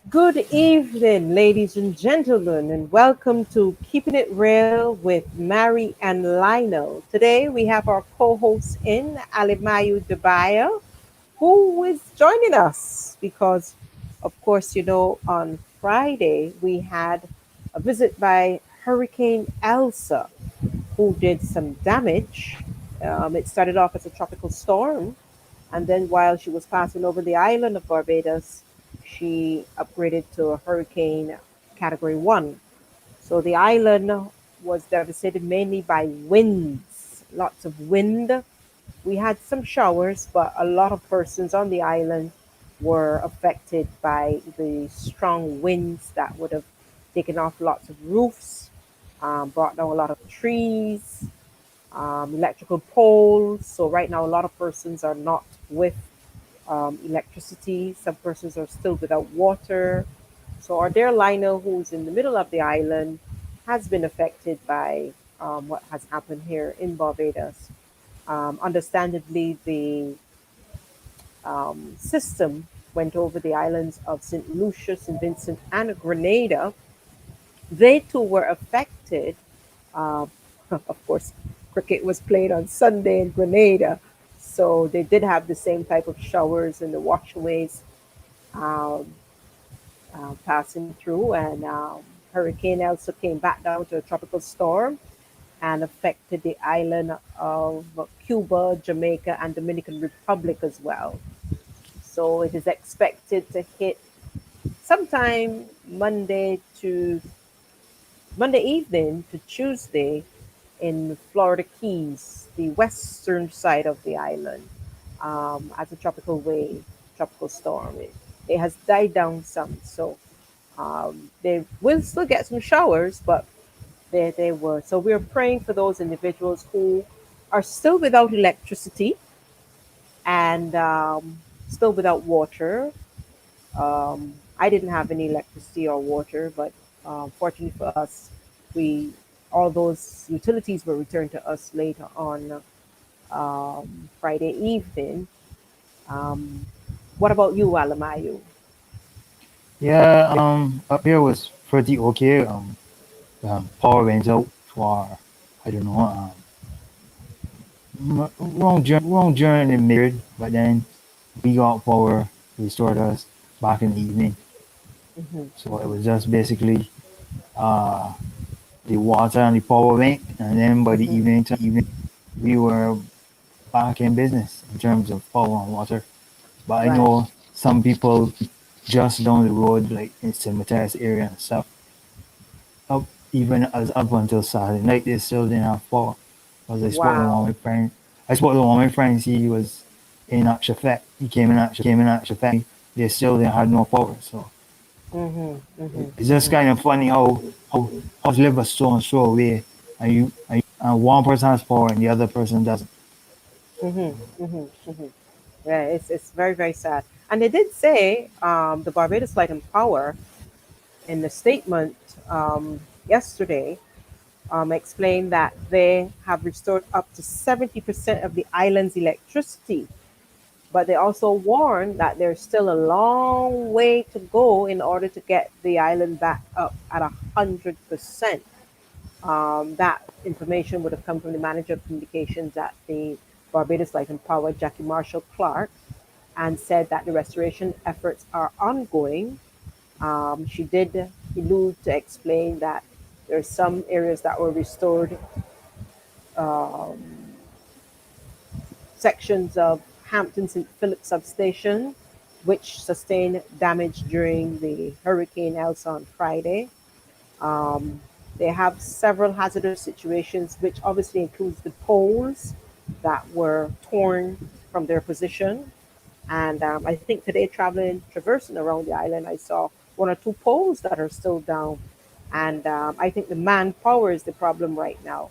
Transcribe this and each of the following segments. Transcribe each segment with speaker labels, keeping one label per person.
Speaker 1: Good evening, ladies and gentlemen, and welcome to Keeping It Real with Marie and Lionel. Today we have our co-host in Alimayu Debaya, who is joining us because, of course, on Friday we had a visit by Hurricane Elsa, who did some damage. It started off as a tropical storm, and then while she was passing over the island of Barbados, she upgraded to a hurricane category 1. So the island was devastated mainly by winds, lots of wind. We had some showers, but a lot of persons on the island were affected by the strong winds that would have taken off lots of roofs, brought down a lot of trees, electrical poles. So right now, a lot of persons are not with electricity. Some persons are still without water. So our dear Lionel, who's in the middle of the island, has been affected by what has happened here in Barbados. Understandably, the system went over the islands of St. Lucia, St. Vincent, and Grenada. They too were affected. Uh, of course, cricket was played on Sunday in Grenada, so they did have the same type of showers and the waterways um, passing through. And Hurricane Elsa came back down to a tropical storm and affected the island of Cuba, Jamaica, and Dominican Republic as well. So it is expected to hit sometime Monday evening to Tuesday in Florida Keys, the western side of the island, as a tropical wave, tropical storm. It has died down some, so they will still get some showers, but they were. So we're praying for those individuals who are still without electricity and still without water. I didn't have any electricity or water, but fortunately for us, we all those utilities were returned to us later on Friday evening. Um, what about you, Alamayu?
Speaker 2: Yeah, up here was pretty okay. Power went out for, I don't know, wrong during the mid, but then we got power restored us back in the evening.
Speaker 1: Hmm.
Speaker 2: So it was just basically uh, the water and the power went, and then by the
Speaker 1: Hmm.
Speaker 2: evening, we were back in business in terms of power and water. But I
Speaker 1: Right.
Speaker 2: know some people just down the road, like in cemeteries area and stuff, up even as up until Saturday night, they still didn't have power. Because I spoke to one of
Speaker 1: Wow.
Speaker 2: my friends. I spoke to one of my friends. He was in actual fact. He came in actual fact. They still didn't have no power. So
Speaker 1: Hmm. Hmm.
Speaker 2: it's just
Speaker 1: Hmm.
Speaker 2: kind of funny how live a so and so away, and one person has power and the other person doesn't.
Speaker 1: Hmm. Hmm. Hmm. Yeah, it's very very sad. And they did say the Barbados Light and Power in the statement yesterday explained that they have restored up to 70% of the island's electricity. But they also warned that there's still a long way to go in order to get the island back up at 100%. That information would have come from the manager of communications at the Barbados Light and Power, Jackie Marshall Clark, and said that the restoration efforts are ongoing. She did allude to explain that there are some areas that were restored, um, sections of Hampton St. Philip substation, which sustained damage during the Hurricane Elsa on Friday. Um, they have several hazardous situations, which obviously includes the poles that were torn from their position. And I think today, traversing around the island, I saw one or two poles that are still down. And I think the manpower is the problem right now.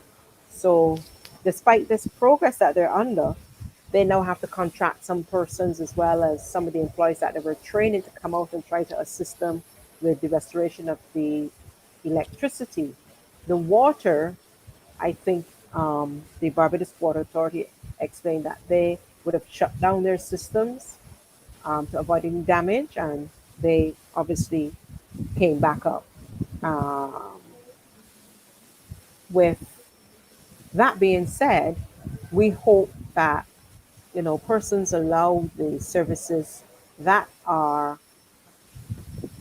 Speaker 1: So, despite this progress that they're under, they now have to contract some persons as well as some of the employees that they were training to come out and try to assist them with the restoration of the electricity. The water, I think the Barbados Water Authority explained that they would have shut down their systems to avoid any damage, and they obviously came back up. Um, with that being said, we hope that persons allow the services that are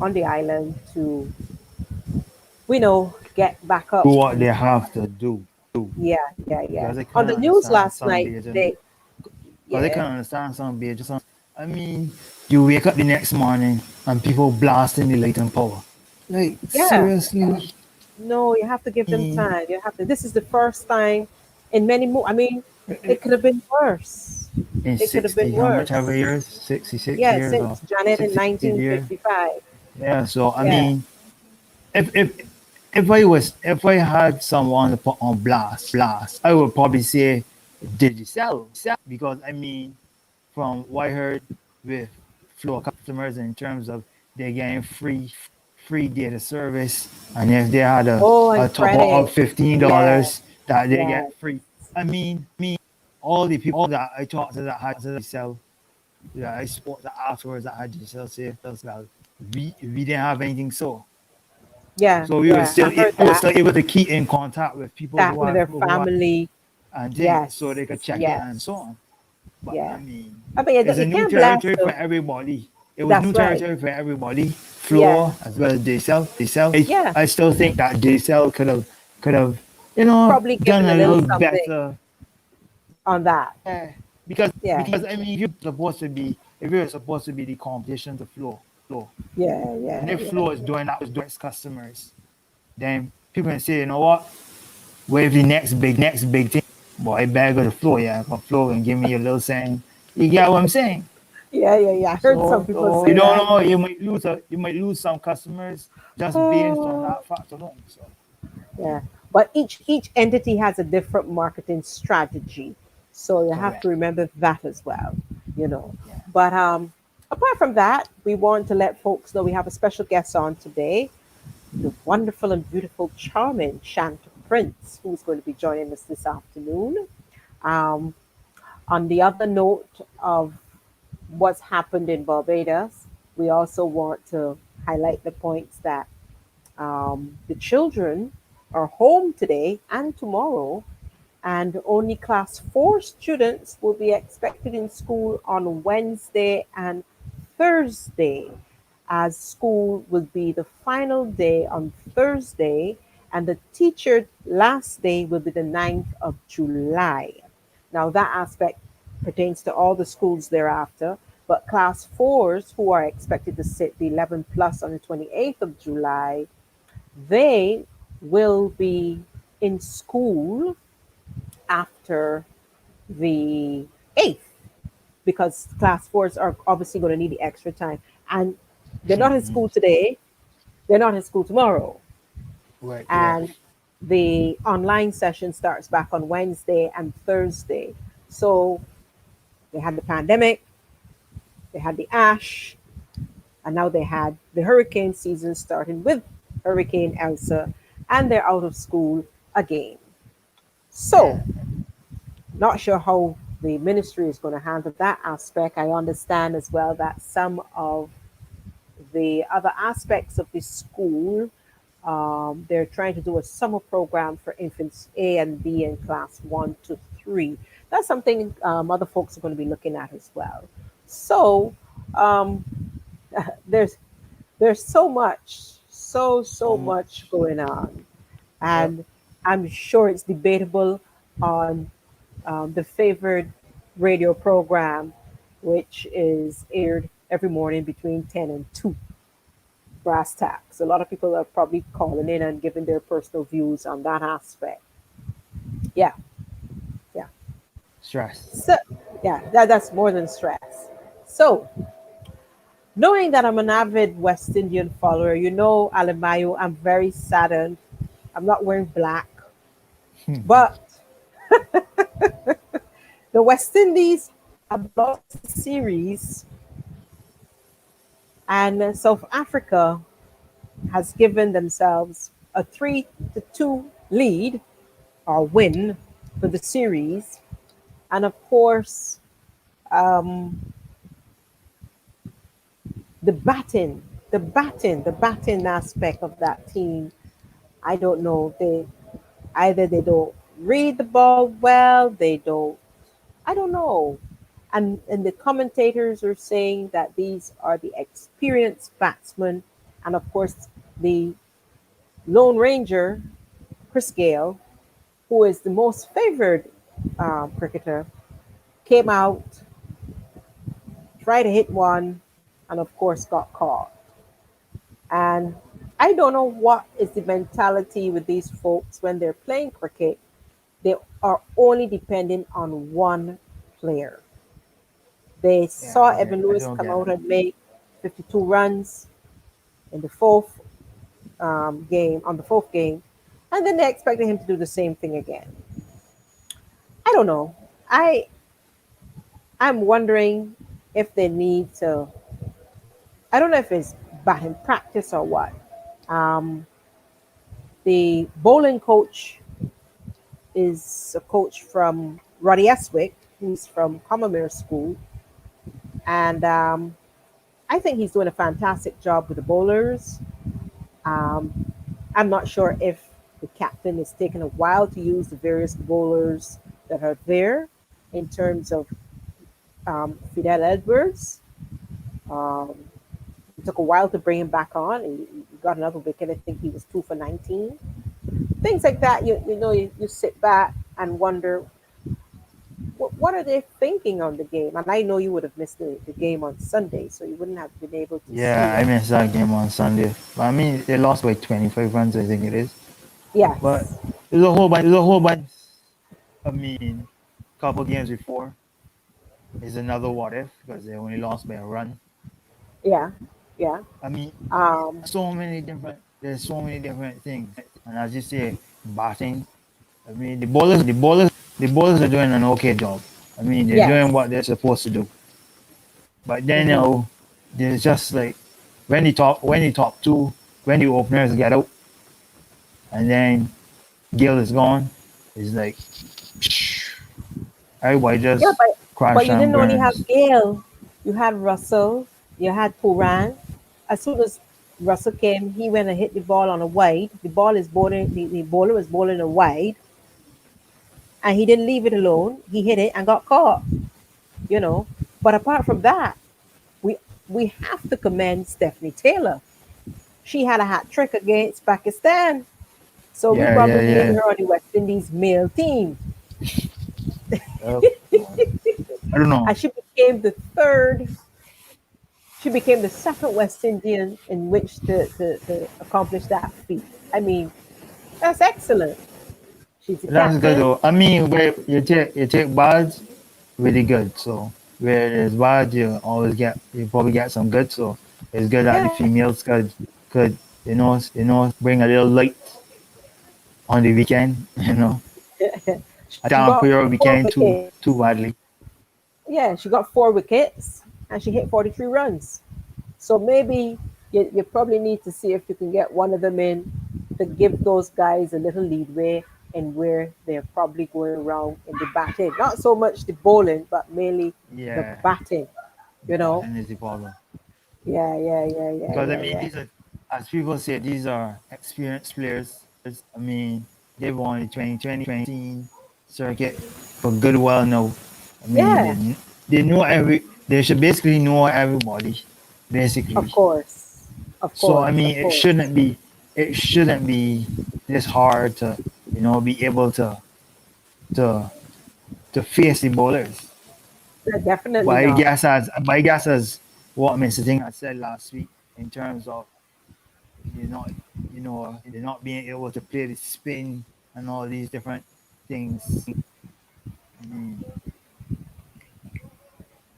Speaker 1: on the island to get back
Speaker 2: Do
Speaker 1: up
Speaker 2: what
Speaker 1: and
Speaker 2: they have to do.
Speaker 1: yeah, yeah, yeah.
Speaker 2: Because I
Speaker 1: On
Speaker 2: can't
Speaker 1: the news
Speaker 2: understand
Speaker 1: last
Speaker 2: some
Speaker 1: night,
Speaker 2: Bajan.
Speaker 1: they
Speaker 2: Because I
Speaker 1: yeah,
Speaker 2: can't understand some Bajan. I mean, you wake up the next morning and people blasting the light and power. Like,
Speaker 1: yeah.
Speaker 2: seriously?
Speaker 1: No, you have to give them
Speaker 2: I
Speaker 1: time. You have to. This is the first time in many more. I mean, it could have been worse.
Speaker 2: in
Speaker 1: It could have been
Speaker 2: 60, how much ever
Speaker 1: worse.
Speaker 2: years? 66
Speaker 1: Yeah,
Speaker 2: years
Speaker 1: since
Speaker 2: or
Speaker 1: Janet in
Speaker 2: 68 years?
Speaker 1: 1955.
Speaker 2: Yeah, so I
Speaker 1: Yeah.
Speaker 2: mean, if if I had someone to put on blast, I would probably say digital because I mean, from what I heard with floor customers in terms of they're getting free data service, and if they had
Speaker 1: Oh,
Speaker 2: a
Speaker 1: and
Speaker 2: top of
Speaker 1: credit. Yeah,
Speaker 2: $15 that they
Speaker 1: yeah,
Speaker 2: get free. I mean, all the people that I talked to that had sell, that I spoke to afterwards that had digital say, well, we didn't have anything
Speaker 1: yeah,
Speaker 2: so
Speaker 1: yeah. I heard
Speaker 2: we were
Speaker 1: that.
Speaker 2: still able to keep in contact with
Speaker 1: That with their
Speaker 2: who are
Speaker 1: family.
Speaker 2: and things so
Speaker 1: Yes,
Speaker 2: they could check it and so
Speaker 1: yes,
Speaker 2: on. But I
Speaker 1: yeah.
Speaker 2: mean,
Speaker 1: I mean,
Speaker 2: it's a
Speaker 1: you
Speaker 2: new
Speaker 1: can't blast
Speaker 2: territory for
Speaker 1: them.
Speaker 2: everybody. It was
Speaker 1: That's
Speaker 2: new
Speaker 1: right.
Speaker 2: territory for everybody.
Speaker 1: Yeah,
Speaker 2: Floor as well as they sell.
Speaker 1: yeah.
Speaker 2: I still think that they sell could have
Speaker 1: Probably
Speaker 2: done
Speaker 1: given a
Speaker 2: a
Speaker 1: little
Speaker 2: little
Speaker 1: something
Speaker 2: better.
Speaker 1: on that.
Speaker 2: Yeah.
Speaker 1: Yeah,
Speaker 2: Because I mean if you're supposed to be the competition to floor.
Speaker 1: yeah,
Speaker 2: And
Speaker 1: yeah,
Speaker 2: if
Speaker 1: yeah.
Speaker 2: floor is doing that with its customers, then people can say, you know what? Wave the next big thing. Boy, I better go to floor, yeah. Go floor and give me a little saying. You get what I'm saying?
Speaker 1: Yeah, yeah, yeah. I heard some people
Speaker 2: So you
Speaker 1: say
Speaker 2: don't
Speaker 1: that.
Speaker 2: know, you might lose some customers just based on
Speaker 1: Oh,
Speaker 2: that fact alone. So
Speaker 1: yeah. But each entity has a different marketing strategy. So you have to
Speaker 2: correct.
Speaker 1: remember that as well, you know.
Speaker 2: Yeah.
Speaker 1: But apart from that, we want to let folks know we have a special guest on today, the wonderful and beautiful, charming Shanta Prince, who's going to be joining us this afternoon. Um, on the other note of what's happened in Barbados, we also want to highlight the points that the children are home today and tomorrow, and only class 4 students will be expected in school on Wednesday and Thursday, as school will be the final day on Thursday, and the teacher last day will be the 9th of July. Now, that aspect pertains to all the schools thereafter, but class 4s who are expected to sit the 11 plus on the 28th of July, they will be in school after the 8th, because class 4s are obviously going to need the extra time. And they're not in school today, they're not in school tomorrow.
Speaker 2: Right, right.
Speaker 1: And the online session starts back on Wednesday and Thursday. So they had the pandemic, they had the ash, and now they had the hurricane season starting with Hurricane Elsa, and they're out of school again.
Speaker 2: Yeah.
Speaker 1: So, not sure how the ministry is going to handle that aspect. I understand as well that some of the other aspects of the school, they're trying to do a summer program for infants A and B in class 1 to 3. That's something other folks are going to be looking at as well. So um, there's so much, so
Speaker 2: So
Speaker 1: much
Speaker 2: much.
Speaker 1: going on,
Speaker 2: Yep.
Speaker 1: and I'm sure it's debatable on the favored radio program, which is aired every morning between 10 and 2, Brass Tacks. A lot of people are probably calling in and giving their personal views on that aspect. Yeah, yeah.
Speaker 2: Stress.
Speaker 1: So, yeah, that's more than stress. So, knowing that I'm an avid West Indian follower, Alemayo, I'm very saddened. I'm not wearing black, but the West Indies have lost the series, and South Africa has given themselves a 3-2 lead or win for the series. And of course, um, the batting aspect of that team. I don't know. They don't read the ball well. They don't. I don't know. And the commentators are saying that these are the experienced batsmen, and of course the Lone Ranger, Chris Gale, who is the most favored cricketer, came out, tried to hit one, and of course got caught. And I don't know what is the mentality with these folks when they're playing cricket. They are only dependent on one player. They
Speaker 2: Yeah,
Speaker 1: saw Evan
Speaker 2: I
Speaker 1: Lewis
Speaker 2: don't
Speaker 1: come
Speaker 2: get
Speaker 1: out
Speaker 2: it.
Speaker 1: and make 52 runs in the fourth game, on the fourth game, and then they expected him to do the same thing again. I don't know. I I'm wondering if they need to. I don't know if it's batting practice or what. Um, the bowling coach is a coach from Roddy Eswick, who's from Commonwealth School, and I think he's doing a fantastic job with the bowlers. Um, I'm not sure if the captain is taking a while to use the various bowlers that are there in terms of Fidel Edwards. Um, it took a while to bring him back on. He got another wicket. I think he was 2 for 19. Things like that, you sit back and wonder what are they thinking on the game. And I know you would have missed the game on Sunday, so you wouldn't have been able to see
Speaker 2: Yeah, I
Speaker 1: it.
Speaker 2: missed that game on Sunday. But I mean, they lost by 25 runs, I think it is. But
Speaker 1: Yes.
Speaker 2: there's a whole bunch. I mean, couple games before is another what if because they only lost by a run.
Speaker 1: Yeah. Yeah.
Speaker 2: I mean,
Speaker 1: Um,
Speaker 2: there's so many different things. And as you say, batting. I mean, the bowlers are doing an okay job. I mean, they're doing
Speaker 1: yes.
Speaker 2: what they're supposed to do. But then
Speaker 1: Hmm.
Speaker 2: there's just like when the top two, when the openers get out, and then Gil is gone, it's like everybody
Speaker 1: Yeah,
Speaker 2: just
Speaker 1: but
Speaker 2: crash
Speaker 1: you
Speaker 2: and
Speaker 1: didn't only have
Speaker 2: burns.
Speaker 1: Gale. You had Russell. You had Puran. As soon as Russell came, he went and hit the ball on a wide. The ball is bowling. The bowler was bowling a wide, and he didn't leave it alone. He hit it and got caught. You know. But apart from that, we we have to commend Stephanie Taylor. She had a hat trick against Pakistan, so we
Speaker 2: Yeah, yeah,
Speaker 1: probably need
Speaker 2: yeah.
Speaker 1: her on the West Indies male team.
Speaker 2: Uh, I don't know.
Speaker 1: And she became the second West Indian in which to accomplish that feat. I mean, that's excellent. She's the
Speaker 2: That's good
Speaker 1: captain.
Speaker 2: though. I mean, where you take bards, really good. So where there's bards, you probably get some good. So it's good that the
Speaker 1: Yeah.
Speaker 2: females could bring a little light on the weekend. I
Speaker 1: She
Speaker 2: don't
Speaker 1: got
Speaker 2: for your
Speaker 1: four
Speaker 2: weekend
Speaker 1: wickets.
Speaker 2: too badly.
Speaker 1: Yeah, she got 4 wickets and she hit 43 runs. So maybe you probably need to see if you can get one of them in to give those guys a little leadway in where they're probably going around in the batting. Not so much the bowling, but mainly the
Speaker 2: Yeah,
Speaker 1: batting, you know?
Speaker 2: batting is the problem.
Speaker 1: Yeah, yeah, yeah, yeah,
Speaker 2: Because I
Speaker 1: yeah,
Speaker 2: mean,
Speaker 1: yeah.
Speaker 2: these are, as people say, these are experienced players. I mean, they've won the 2020 circuit for good while now. I mean,
Speaker 1: Yeah,
Speaker 2: they should basically know everybody,
Speaker 1: of
Speaker 2: basically.
Speaker 1: course. Of
Speaker 2: So I
Speaker 1: course,
Speaker 2: mean,
Speaker 1: of course.
Speaker 2: it shouldn't be this hard to, be able to to face the bowlers.
Speaker 1: Definitely not.
Speaker 2: But I guess as what Mr. Thing had said last week in terms of you're not, they're not being able to play the spin and all these different things. I mean,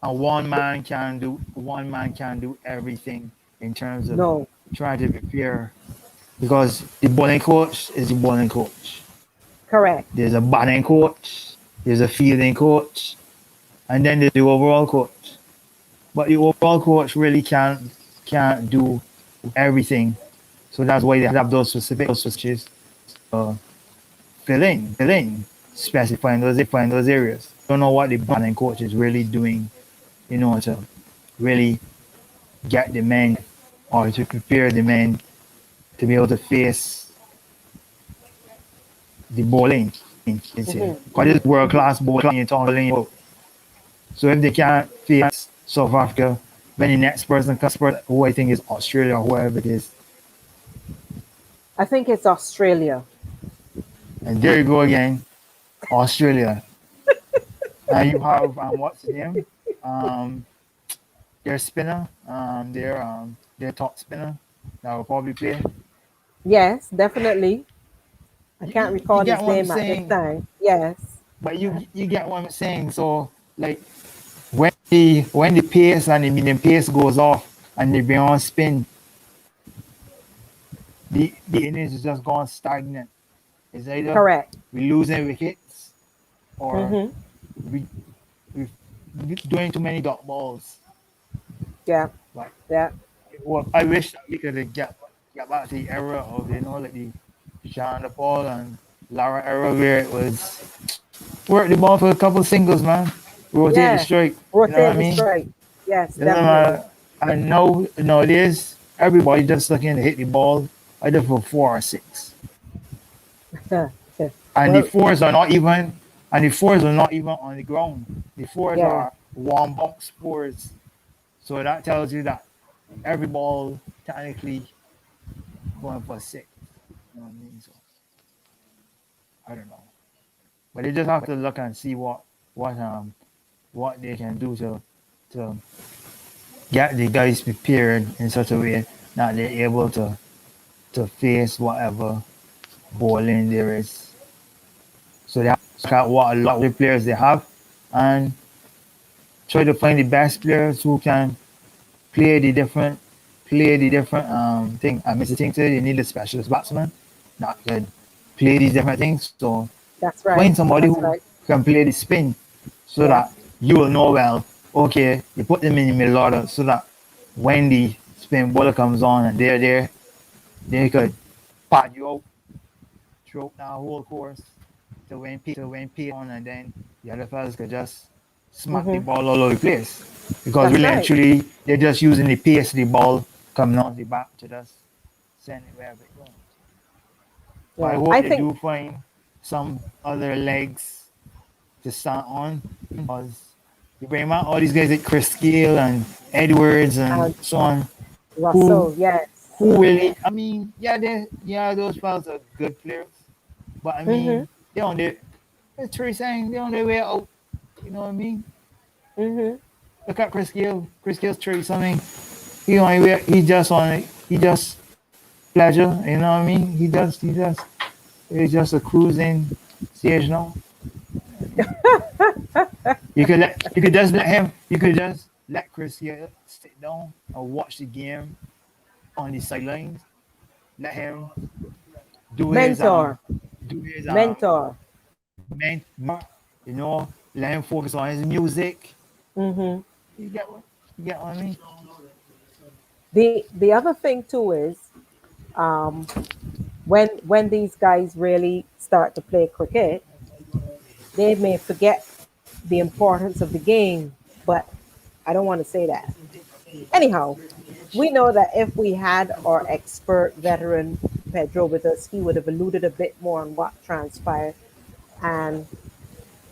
Speaker 2: and one can do everything in terms of
Speaker 1: No,
Speaker 2: trying to prepare because the bowling coach is the bowling coach.
Speaker 1: correct.
Speaker 2: There's a batting coach, there's a fielding coach, and then there's the overall coach. But the overall coach really can't do everything. So that's why they have those specific coaches fill in, specifying those areas. don't know what the Bajan coach is really doing, to really get the men or to prepare the men to be able to face the bowling. It's here.
Speaker 1: Hmm.
Speaker 2: Because it's world class bowling you're talking about. So if they can't face South Africa, then the next person comes, who I think is Australia or whoever it is.
Speaker 1: I think it's Australia.
Speaker 2: And there you go again, Australia. And you have what's his name? Um, their spinner, their top spinner that will probably play.
Speaker 1: Yes, definitely. I
Speaker 2: You,
Speaker 1: can't
Speaker 2: you, you
Speaker 1: recall
Speaker 2: get
Speaker 1: his
Speaker 2: what I'm
Speaker 1: name at this
Speaker 2: saying,
Speaker 1: time. Yes.
Speaker 2: but you get what I'm saying. So like when the pace and the medium pace goes off and the beyond spin, the innings is just gone stagnant. It's either
Speaker 1: Correct.
Speaker 2: we losing wickets or
Speaker 1: Hmm.
Speaker 2: we we doing too many dot balls.
Speaker 1: Yeah.
Speaker 2: Like,
Speaker 1: Yeah.
Speaker 2: well, I wish that we could get back to the era of like the Shanta Paul and Lara era where it was work the ball for a couple singles, man. Rotate the
Speaker 1: Yeah.
Speaker 2: strike. You know what
Speaker 1: Rotate
Speaker 2: I
Speaker 1: the
Speaker 2: mean?
Speaker 1: strike. Yes,
Speaker 2: Doesn't
Speaker 1: definitely.
Speaker 2: matter. I know nowadays everybody just looking to hit the ball either for 4 or 6. And the
Speaker 1: Well,
Speaker 2: fours are not even on the ground. The fours
Speaker 1: yeah.
Speaker 2: are one box fours. So that tells you that every ball technically going for 6. You know what I mean? So I don't know. But they just have to look and see what what they can do to get the guys prepared in such a way that they're able to face whatever bowling there is. So they have to look at what a lot of the players they have and try to find the best players who can play the different thing. I mean, the thing too, you need a specialist batsman that can play these different things. So
Speaker 1: That's
Speaker 2: find
Speaker 1: right.
Speaker 2: somebody
Speaker 1: That's
Speaker 2: who
Speaker 1: right.
Speaker 2: can play the spin so
Speaker 1: Yeah.
Speaker 2: that you will know well. Okay, you put them in the middle order so that when the spin bowler comes on and they're there, they could pat you out throughout that whole course to when P on and then the other fellas could just smack the
Speaker 1: Hmm.
Speaker 2: ball all over the place. Because
Speaker 1: That's
Speaker 2: really and
Speaker 1: right.
Speaker 2: truly they're just using the pace of the ball coming off the bat to just send it wherever it goes. But I
Speaker 1: Yeah.
Speaker 2: hope
Speaker 1: I
Speaker 2: they
Speaker 1: think.
Speaker 2: do find some other legs to start on because you bring out all these guys like Chris Gayle and Edwards and
Speaker 1: uh,
Speaker 2: so on who
Speaker 1: Russell. Yes.
Speaker 2: really I mean those fellas are good players but I
Speaker 1: Hmm.
Speaker 2: mean they on their as Trey saying they on their way out. You know what I mean?
Speaker 1: Hmm.
Speaker 2: Look at Chris Gayle. Chris Gale's Trey something. He just pleasure. You know what I mean? He's just a cruising stage now. You could just let Chris Gale sit down and watch the game on the sidelines. Let him do his
Speaker 1: Mentor.
Speaker 2: do his
Speaker 1: Mentor.
Speaker 2: you know, let him focus on his music.
Speaker 1: Hmm.
Speaker 2: You get what you get what I mean?
Speaker 1: The other thing too is, um, when these guys really start to play cricket, they may forget the importance of the game, but I don't want to say that. Anyhow, we know that if we had our expert veteran Pedro with us, he would have alluded a bit more on what transpired, and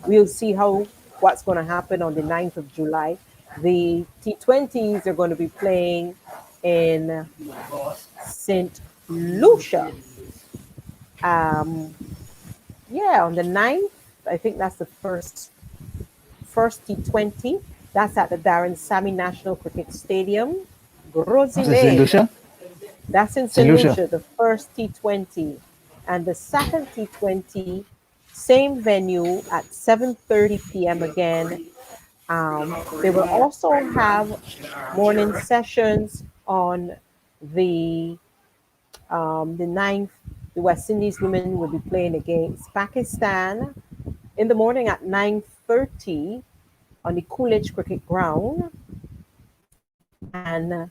Speaker 1: we'll see how what's going to happen on the 9th of July. The T20s are going to be playing in St. Lucia. Um, yeah, on the 9th, I think that's the first T20. That's at the Darren Sammy National Cricket Stadium,
Speaker 2: That's St.
Speaker 1: Grozile.
Speaker 2: Lucia?
Speaker 1: That's in
Speaker 2: St.
Speaker 1: St.
Speaker 2: Lucia.
Speaker 1: Lucia, the first T20. And the second T20, same venue at 7:30 p.m. again. They will also have morning sessions on the the 9th. The West Indies women will be playing against Pakistan in the morning at 9:30 on the Coolidge Cricket Ground. And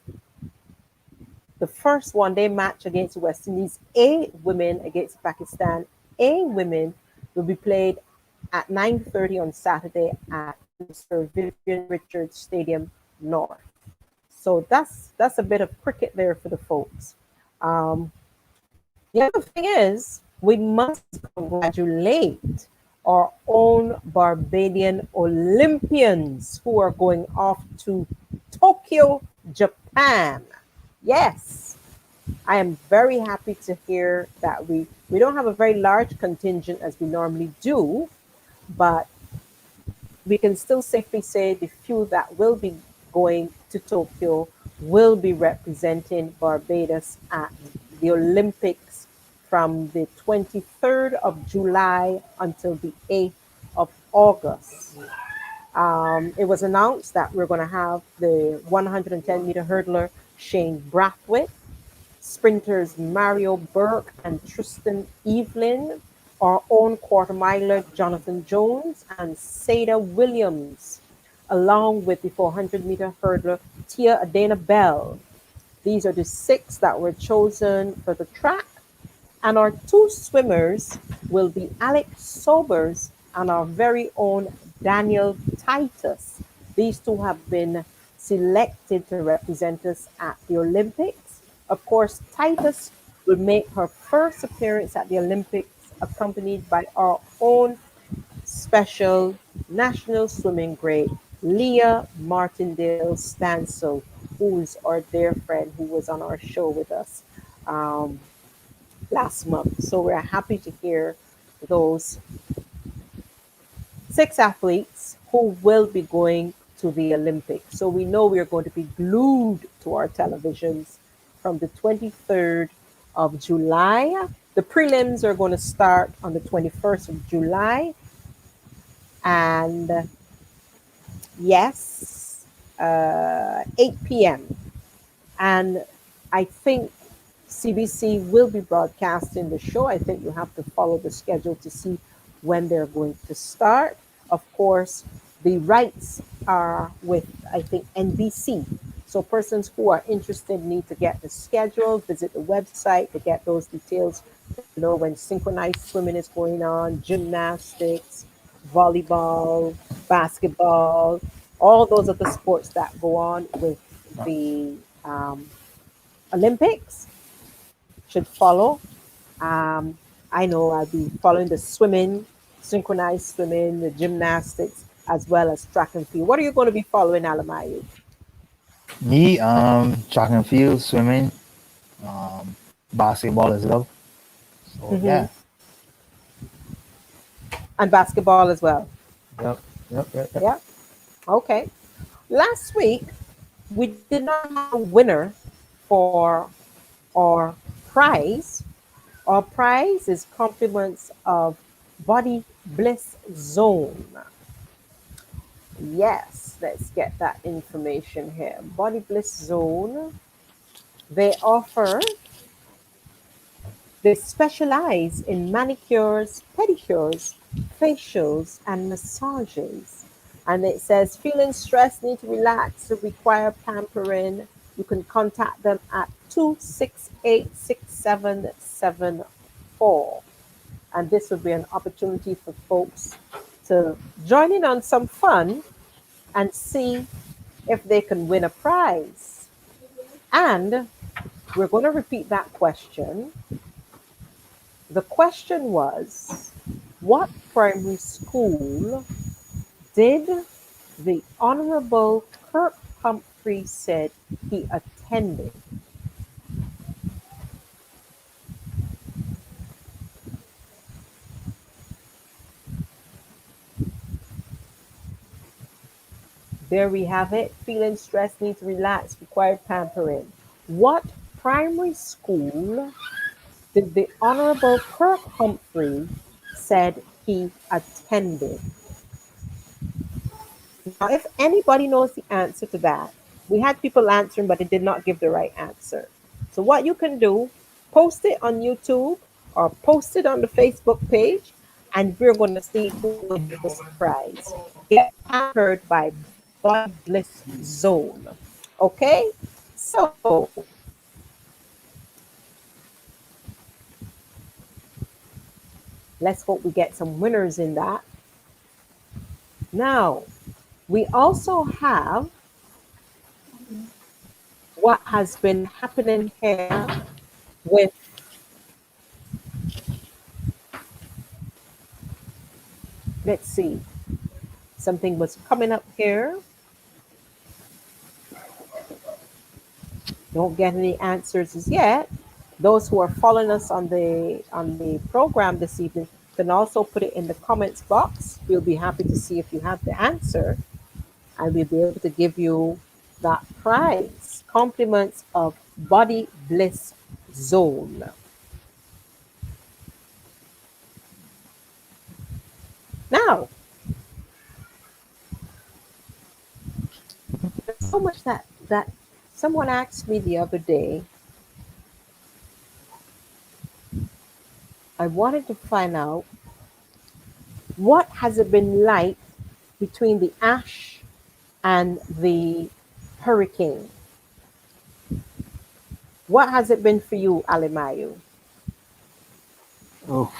Speaker 1: the first one day match against the West Indies, A women against Pakistan, A women will be played at 9:30 on Saturday at the Sir Vivian Richards Stadium North. So that's a bit of cricket there for the folks. Um, the other thing is, we must congratulate our own Barbadian Olympians who are going off to Tokyo, Japan. Yes, I am very happy to hear that we don't have a very large contingent as we normally do, but we can still safely say the few that will be going to Tokyo will be representing Barbados at the Olympics from the 23rd of July until the 8th of August. It was announced that we're going to have the 110-meter hurdler Shane Brathwaite, sprinters Mario Burke and Tristan Evelyn, our own quarter miler Jonathan Jones and Sada Williams, along with the 400-meter hurdler Tia Adana Bell. These are the six that were chosen for the track, and our two swimmers will be Alex Sobers and our very own Daniel Titus. These two have been selected to represent us at the Olympics. Of course, Titus will make her first appearance at the Olympics, accompanied by our own special national swimming great, Leah Martindale Stansel, who is our dear friend who was on our show with us. Um, Last month. So we're happy to hear those six athletes who will be going to the Olympics. So we know we're going to be glued to our televisions from the 23rd of July. The prelims are going to start on the 21st of July. And yes, 8 p.m. And I think CBC will be broadcasting the show. I think you have to follow the schedule to see when they're going to start. Of course, the rights are with, I think, NBC. So persons who are interested need to get the schedule, visit the website to get those details, to know when synchronized swimming is going on, gymnastics, volleyball, basketball, all those other sports that go on with the Olympics should follow. Um, I know I'll be following the swimming, synchronized swimming, the gymnastics, as well as track and field. What are you going to be following, Alamayu?
Speaker 2: Me, track and field, swimming, basketball as well. So
Speaker 1: Hmm.
Speaker 2: yeah,
Speaker 1: And basketball as well.
Speaker 2: yep, yep.
Speaker 1: Yeah. Okay. Last week, we did not have a winner for our prize. Our prize is compliments of Body Bliss Zone. Yes, let's get that information here. Body Bliss Zone. They offer, they specialize in manicures, pedicures, facials, and massages. And it says, feeling stressed, need to relax, require pampering. You can contact them at 268-6774. And this would be an opportunity for folks to join in on some fun and see if they can win a prize. And we're going to repeat that question. The question was, what primary school did the Honorable Kirk Humphrey said he attended? There we have it. Feeling stressed, need to relax, require pampering. What primary school did the Honorable Kirk Humphrey said he attended? Now, if anybody knows the answer to that, we had people answering, but they did not give the right answer. So, what you can do, post it on YouTube or post it on the Facebook page, and we're going to see who wins this prize. Get pampered by Body Bliss Zone. Okay? So, let's hope we get some winners in that. Now, we also have what has been happening here with, let's see, something was coming up here. Don't get any answers as yet. Those who are following us on the program this evening can also put it in the comments box. We'll be happy to see if you have the answer, and we'll be able to give you that prize. Compliments of Body Bliss Zone. Now, there's so much that someone asked me the other day. I wanted to find out what has it been like between the ash and the hurricane. What has it been for you, Alimayu?
Speaker 2: Oh,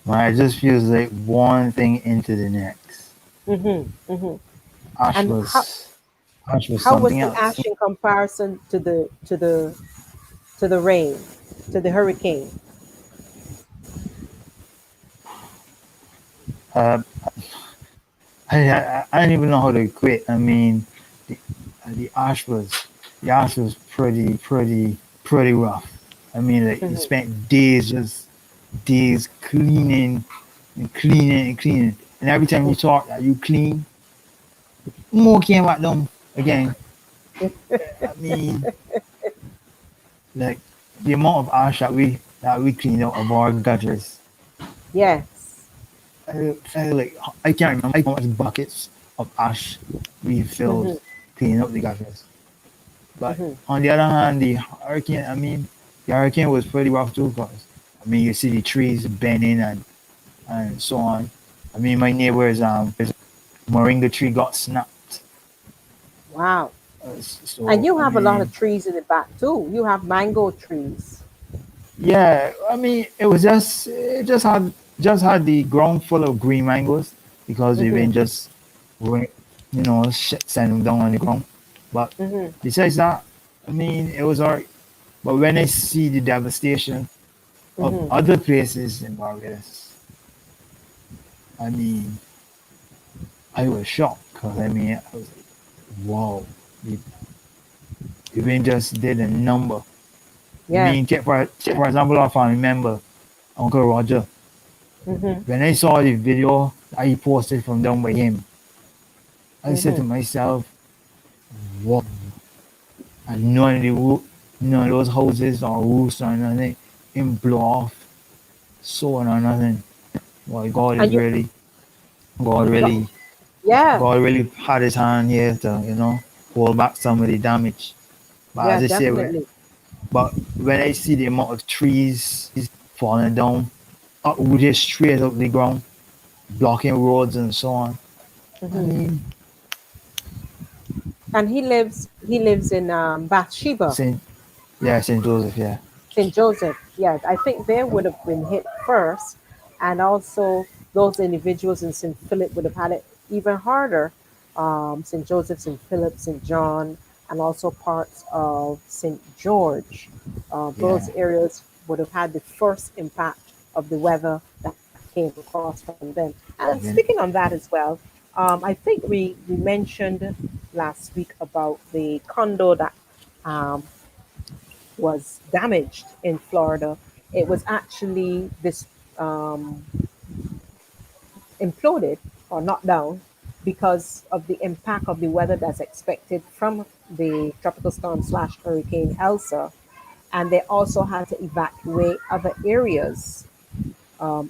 Speaker 2: man, it just feels like one thing into the next.
Speaker 1: Mm-hmm.
Speaker 2: Ash
Speaker 1: And
Speaker 2: was Ash was
Speaker 1: how was
Speaker 2: something
Speaker 1: the
Speaker 2: else.
Speaker 1: ash in comparison to the rain, to the hurricane?
Speaker 2: Uh, I don't even know how to equate. I mean, the, the ash was the ash was pretty rough. I mean, like you
Speaker 1: Mm-hmm.
Speaker 2: spent days cleaning and cleaning and cleaning, and every time you talk that you clean, more came back down again. I mean, like the amount of ash that we cleaned out of our gutters.
Speaker 1: Yes.
Speaker 2: I like I can't remember how much buckets of ash we filled
Speaker 1: Mm-hmm.
Speaker 2: cleaning up the gutters. But
Speaker 1: Mm-hmm.
Speaker 2: on the other hand, the hurricane was pretty rough too, because I mean, you see the trees bending and so on. I mean, my neighbor's moringa tree got snapped.
Speaker 1: Wow. And
Speaker 2: So
Speaker 1: you
Speaker 2: I
Speaker 1: have a lot
Speaker 2: mean,
Speaker 1: of trees in the back too. You have mango trees.
Speaker 2: yeah, I mean, it just had the ground full of green mangoes because we've
Speaker 1: Mm-hmm.
Speaker 2: been just send them down on the ground. But
Speaker 1: Mm-hmm.
Speaker 2: besides that, I mean, it was alright. But when I see the devastation of
Speaker 1: Mm-hmm.
Speaker 2: other places in Barbados, I mean, I was shocked because I mean, I was like, wow, we even just did a number. I
Speaker 1: Yes.
Speaker 2: mean, take for example, our family member, Uncle Roger.
Speaker 1: Mm-hmm.
Speaker 2: When I saw the video that he posted from down by him, I said to
Speaker 1: Mm-hmm.
Speaker 2: myself, wow, and none of those houses or roofs or nothing, in blow off, so on or nothing. Well,
Speaker 1: And you,
Speaker 2: God
Speaker 1: go-
Speaker 2: really
Speaker 1: yeah,
Speaker 2: God really had his hand here to, hold back some of the damage. But
Speaker 1: yeah,
Speaker 2: as I say,
Speaker 1: definitely.
Speaker 2: but when I see the amount of trees falling down, uprooted straight up the ground, blocking roads and so on, I
Speaker 1: Mm-hmm.
Speaker 2: mean,
Speaker 1: And he lives in Bathsheba.
Speaker 2: Saint, yeah, Saint Joseph, yeah,
Speaker 1: St. Joseph, yeah, I think they would have been hit first, and also those individuals in St. Philip would have had it even harder. St. Joseph, St. Philip, St. John, and also parts of St. George. Those
Speaker 2: yeah,
Speaker 1: areas would have had the first impact of the weather that came across from them. And
Speaker 2: even,
Speaker 1: speaking on that as well, I think we mentioned last week about the condo that um, was damaged in Florida. It was actually this um, imploded or knocked down because of the impact of the weather that's expected from the tropical storm slash hurricane Elsa. And they also had to evacuate other areas,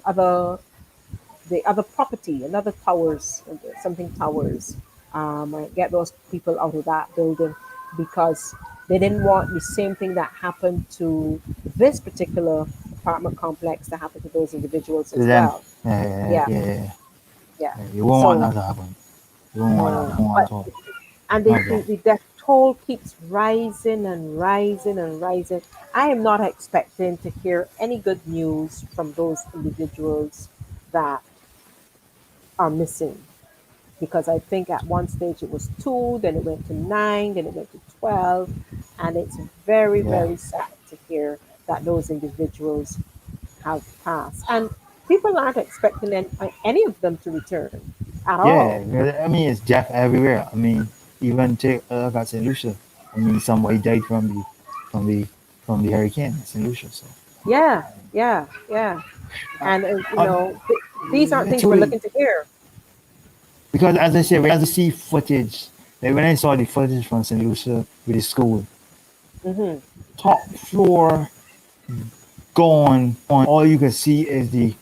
Speaker 1: other the other property, another towers, something towers, get those people out of that building because they didn't want the same thing that happened to this particular apartment complex to happen to those individuals
Speaker 2: to
Speaker 1: as
Speaker 2: them,
Speaker 1: well.
Speaker 2: yeah,
Speaker 1: Yeah,
Speaker 2: yeah, yeah.
Speaker 1: yeah.
Speaker 2: You won't want
Speaker 1: So
Speaker 2: that to happen. You won't want that
Speaker 1: no,
Speaker 2: to happen
Speaker 1: but
Speaker 2: at all.
Speaker 1: and
Speaker 2: My God.
Speaker 1: the death toll keeps rising and rising and rising. I am not expecting to hear any good news from those individuals that are missing. because I think at one stage it was two, then it went to nine, then it went to 12. And it's very,
Speaker 2: Yeah,
Speaker 1: very sad to hear that those individuals have passed. And people aren't expecting any of them to return at all.
Speaker 2: yeah. I mean, it's death everywhere. I mean, even take look at Saint Lucia. I mean, somebody died from the from the hurricane in Saint Lucia. So
Speaker 1: Yeah, yeah, yeah. And,
Speaker 2: uh,
Speaker 1: these aren't things we're
Speaker 2: literally,
Speaker 1: looking to hear.
Speaker 2: because as I said, when I see footage, like when I saw the footage from Saint Lucia with the school,
Speaker 1: Hmm.
Speaker 2: top floor gone. All you can see is the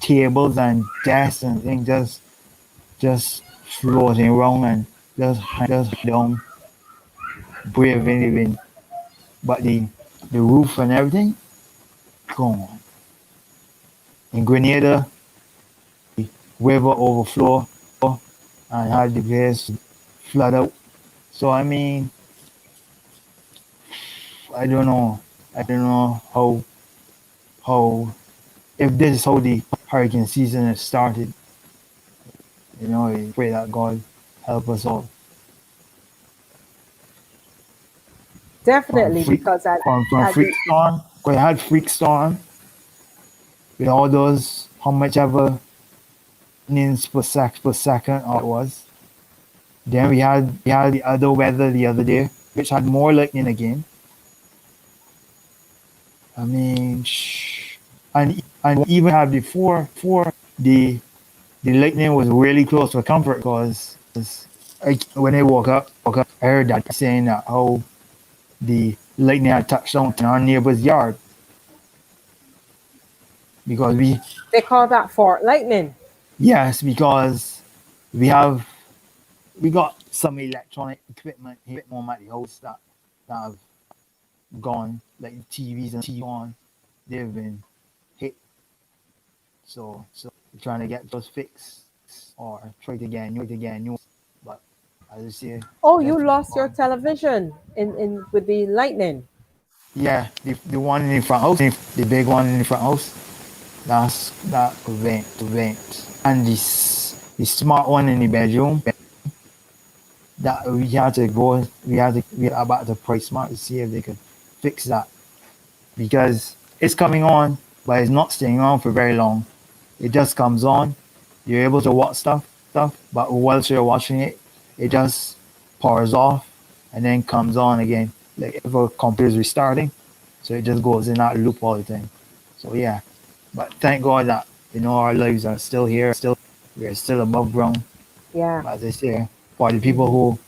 Speaker 2: tables and desks and things just floating around and just down, breathing even. But the roof and everything gone. In Grenada, river overflow and had the place flood out. So I mean, I don't know. I don't know how if this is how the hurricane season has started. I pray that God help us all from
Speaker 1: Definitely, because
Speaker 2: from
Speaker 1: at
Speaker 2: freak
Speaker 1: the
Speaker 2: storm. We had freak storm with all those how much ever lightnings per second or it was. Then we had the other weather the other day, which had more lightning again. I mean, and even had before the lightning was really close for comfort because when I woke up, I heard that saying that how the lightning had touched down in our neighbor's yard because
Speaker 1: they call that Fort Lightning.
Speaker 2: because we have we got some electronic equipment here at home at the house that have gone, like TVs and TV on, they've been hit. So we're trying to get those fixed or try to get new. But as I say,
Speaker 1: Oh, you
Speaker 2: just
Speaker 1: lost your
Speaker 2: gone.
Speaker 1: television in with the lightning.
Speaker 2: Yeah, the one in the front house, the big one in the front house, that went. And the smart one in the bedroom, that we had about the price smart to see if they could fix that because it's coming on, but it's not staying on for very long. It just comes on. You're able to watch stuff, but whilst you're watching it, it just powers off and then comes on again. Like if a computer's restarting, so it just goes in that loop all the time. So yeah, but thank God that our lives are still here. We are still above ground.
Speaker 1: Yeah.
Speaker 2: But as I say, for the people
Speaker 1: Hmm.
Speaker 2: who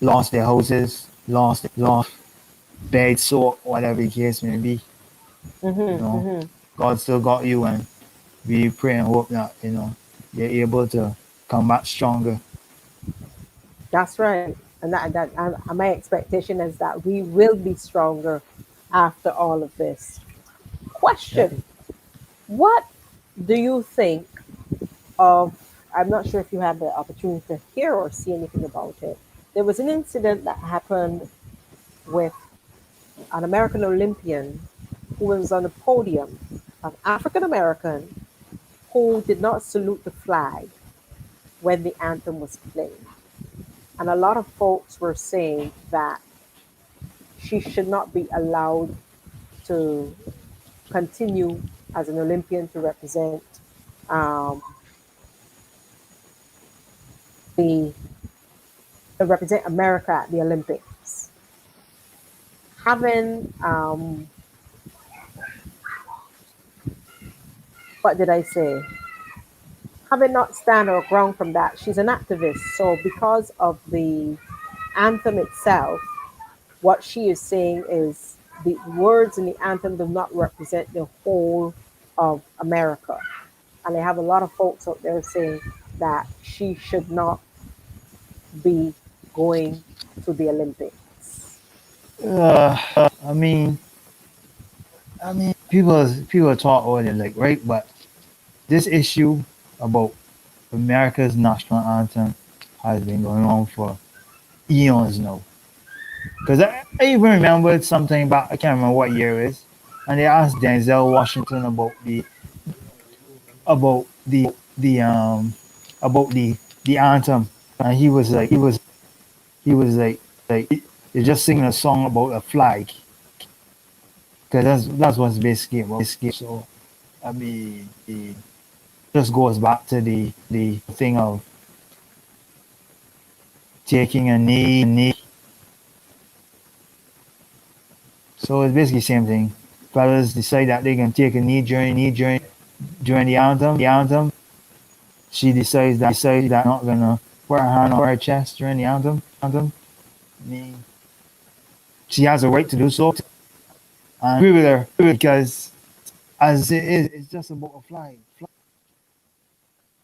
Speaker 2: lost their houses, lost beds, so whatever the case may be, you
Speaker 1: Hmm.
Speaker 2: know,
Speaker 1: Hmm.
Speaker 2: God still got you, and we pray and hope that you're able to come back stronger.
Speaker 1: That's right. And my expectation is that we will be stronger after all of this.
Speaker 2: Yeah.
Speaker 1: Question: what do you think of? I'm not sure if you had the opportunity to hear or see anything about it. There was an incident that happened with an American Olympian who was on the podium, an African American who did not salute the flag when the anthem was played. And a lot of folks were saying that she should not be allowed to continue as an Olympian to um, the represent America at the Olympics. Having what did I say? Having not stand her ground from that, she's an activist. So because of the anthem itself, what she is saying is the words in the anthem do not represent the whole of America. And I have a lot of folks out there saying that she should not be going to the Olympics.
Speaker 2: I mean, people talk all they like, right? But this issue about America's national anthem has been going on for eons now. Because I even remembered something about I can't remember what year it is, and they asked Denzel Washington about the about the about the the anthem, and he was like he's just singing a song about a flag, because that's what's basically about. So I mean, it just goes back to the thing of taking a knee. So it's basically the same thing. Fellas decide that they can take a knee during the anthem. She decides that not gonna put her hand on her chest during the anthem. I mean, she has a right to do so. And I agree with her because as it is, it's just about a flag.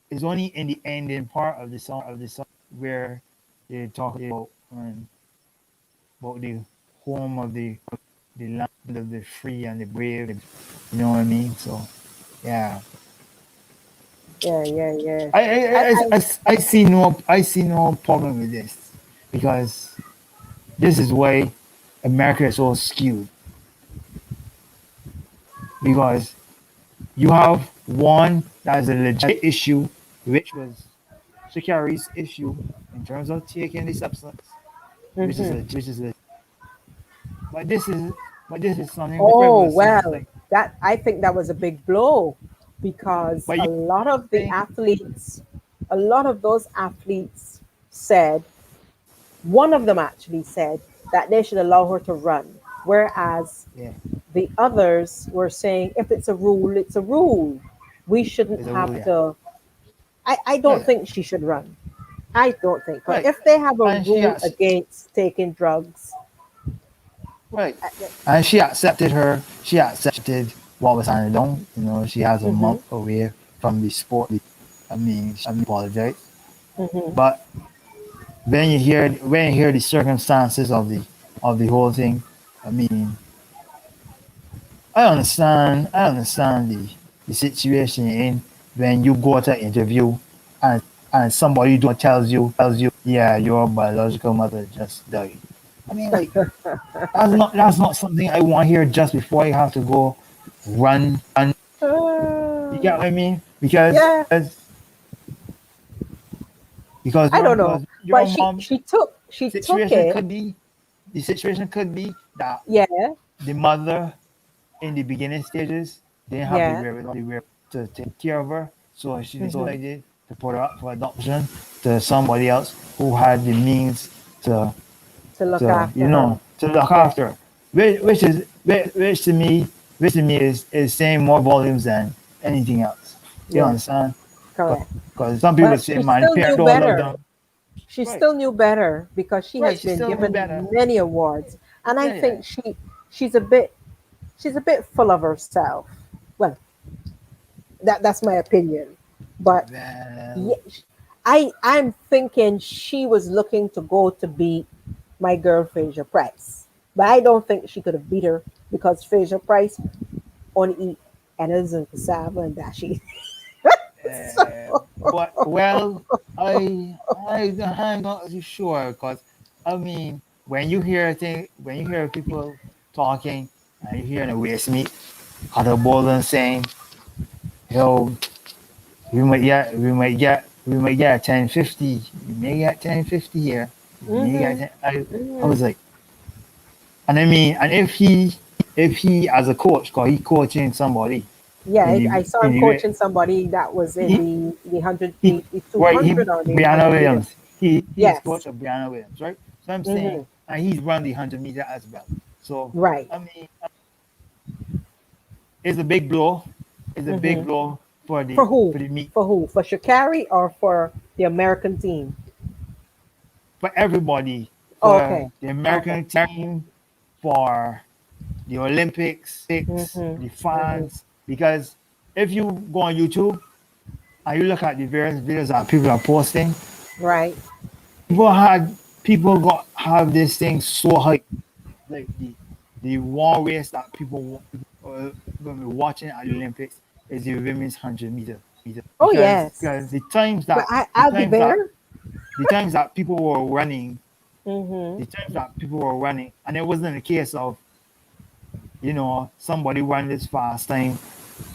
Speaker 2: It's only in the ending part of the song where they talk about the home of the land of the free and the brave. You know what I mean? So yeah,
Speaker 1: Yeah, yeah, yeah.
Speaker 2: I
Speaker 1: I,
Speaker 2: I, I,
Speaker 1: I
Speaker 2: I, I see no problem with this because this is why America is so skewed, because you have one that is a legit issue, which was Shakari's issue in terms of taking the substance,
Speaker 1: mhm.
Speaker 2: which is legit. But this is something
Speaker 1: Oh,
Speaker 2: frivolous. It's
Speaker 1: well,
Speaker 2: like,
Speaker 1: that I think that was a big blow because
Speaker 2: but you
Speaker 1: a lot of those athletes said, one of them actually said that they should allow her to run, whereas
Speaker 2: yeah,
Speaker 1: the others were saying if it's a rule, it's a rule. We shouldn't
Speaker 2: it's a
Speaker 1: have
Speaker 2: rule, yeah,
Speaker 1: to. I don't
Speaker 2: yeah,
Speaker 1: think she should run. I don't think. But
Speaker 2: right.
Speaker 1: if they have a
Speaker 2: And she
Speaker 1: rule
Speaker 2: has
Speaker 1: against taking drugs,
Speaker 2: right,
Speaker 1: uh,
Speaker 2: and she accepted what was handed down. She has a
Speaker 1: mm-hmm,
Speaker 2: month away from the sport. I mean, she apologized,
Speaker 1: mm-hmm,
Speaker 2: but when you hear the circumstances of the whole thing, I mean, I understand the situation you're in when you go to an interview and somebody don't tells you, yeah, your biological mother just died. I mean, like, that's not something I want to hear just before you have to go run. You get
Speaker 1: uh,
Speaker 2: what I mean? Because
Speaker 1: yeah,
Speaker 2: because
Speaker 1: I
Speaker 2: your
Speaker 1: don't know.
Speaker 2: because
Speaker 1: But
Speaker 2: your mom
Speaker 1: she took
Speaker 2: situation
Speaker 1: it.
Speaker 2: could be the situation could be that
Speaker 1: Yeah,
Speaker 2: the mother in the beginning stages didn't have the
Speaker 1: yeah,
Speaker 2: wherewithal to take care of her, so she
Speaker 1: mm-hmm,
Speaker 2: decided to put her up for adoption to somebody else who had the means to
Speaker 1: to look
Speaker 2: to
Speaker 1: after her.
Speaker 2: to look
Speaker 1: Yeah,
Speaker 2: after her. Which to me is saying more volumes than anything else. You
Speaker 1: yeah,
Speaker 2: understand?
Speaker 1: correct.
Speaker 2: Because some people
Speaker 1: But
Speaker 2: say,
Speaker 1: she
Speaker 2: man, the
Speaker 1: still
Speaker 2: parent
Speaker 1: knew
Speaker 2: don't love
Speaker 1: better.
Speaker 2: them.
Speaker 1: She
Speaker 2: Right,
Speaker 1: still knew better because she
Speaker 2: right.
Speaker 1: has
Speaker 2: She
Speaker 1: been
Speaker 2: still knew
Speaker 1: given
Speaker 2: better.
Speaker 1: many awards, and I
Speaker 2: Yeah, yeah.
Speaker 1: think she's a bit she's a bit full of herself. Well, that's my opinion, but
Speaker 2: Well,
Speaker 1: yeah, I'm thinking she was looking to go to beat my girl Fraser Price, but I don't think she could have beat her because Fraser Price only eat annals and cassava and dashi. So,
Speaker 2: well, I'm not too sure because I mean, when you hear people talking and you hear the waste meat, other Bolden saying, "Yo, we might get 1050. We may get 1050 here. We may get
Speaker 1: hmm
Speaker 2: 10." I
Speaker 1: hmm
Speaker 2: was like, and I mean, and if he as a coach, cause he coaching somebody
Speaker 1: yeah,
Speaker 2: in
Speaker 1: I
Speaker 2: the
Speaker 1: saw
Speaker 2: in
Speaker 1: him
Speaker 2: the
Speaker 1: coaching somebody that was in
Speaker 2: he,
Speaker 1: the hundred
Speaker 2: he
Speaker 1: the
Speaker 2: right,
Speaker 1: 200 or the
Speaker 2: Brianna
Speaker 1: 100 meter.
Speaker 2: Williams. He is
Speaker 1: Yes.
Speaker 2: coach of Brianna Williams, right? So I'm saying,
Speaker 1: Hmm.
Speaker 2: and he's run the 100 meter as well. So
Speaker 1: Right.
Speaker 2: I mean, it's a big blow. It's a big
Speaker 1: Hmm.
Speaker 2: blow for
Speaker 1: For
Speaker 2: the
Speaker 1: who?
Speaker 2: for the meet,
Speaker 1: For who? For Shakari or for the American team?
Speaker 2: for everybody, for
Speaker 1: Okay.
Speaker 2: the
Speaker 1: Okay.
Speaker 2: American team, for the Olympics,
Speaker 1: Hmm.
Speaker 2: the
Speaker 1: Hmm.
Speaker 2: fans. Because if you go on YouTube and you look at the various videos that people are posting,
Speaker 1: Right.
Speaker 2: people got have this thing so hyped, like the one race that people going to be watching at the Olympics is the women's 100 meter,
Speaker 1: Oh
Speaker 2: because
Speaker 1: yes. But
Speaker 2: the
Speaker 1: I'll be
Speaker 2: times that
Speaker 1: there.
Speaker 2: the times that people were running
Speaker 1: Hmm.
Speaker 2: and it wasn't a case of somebody run this fast time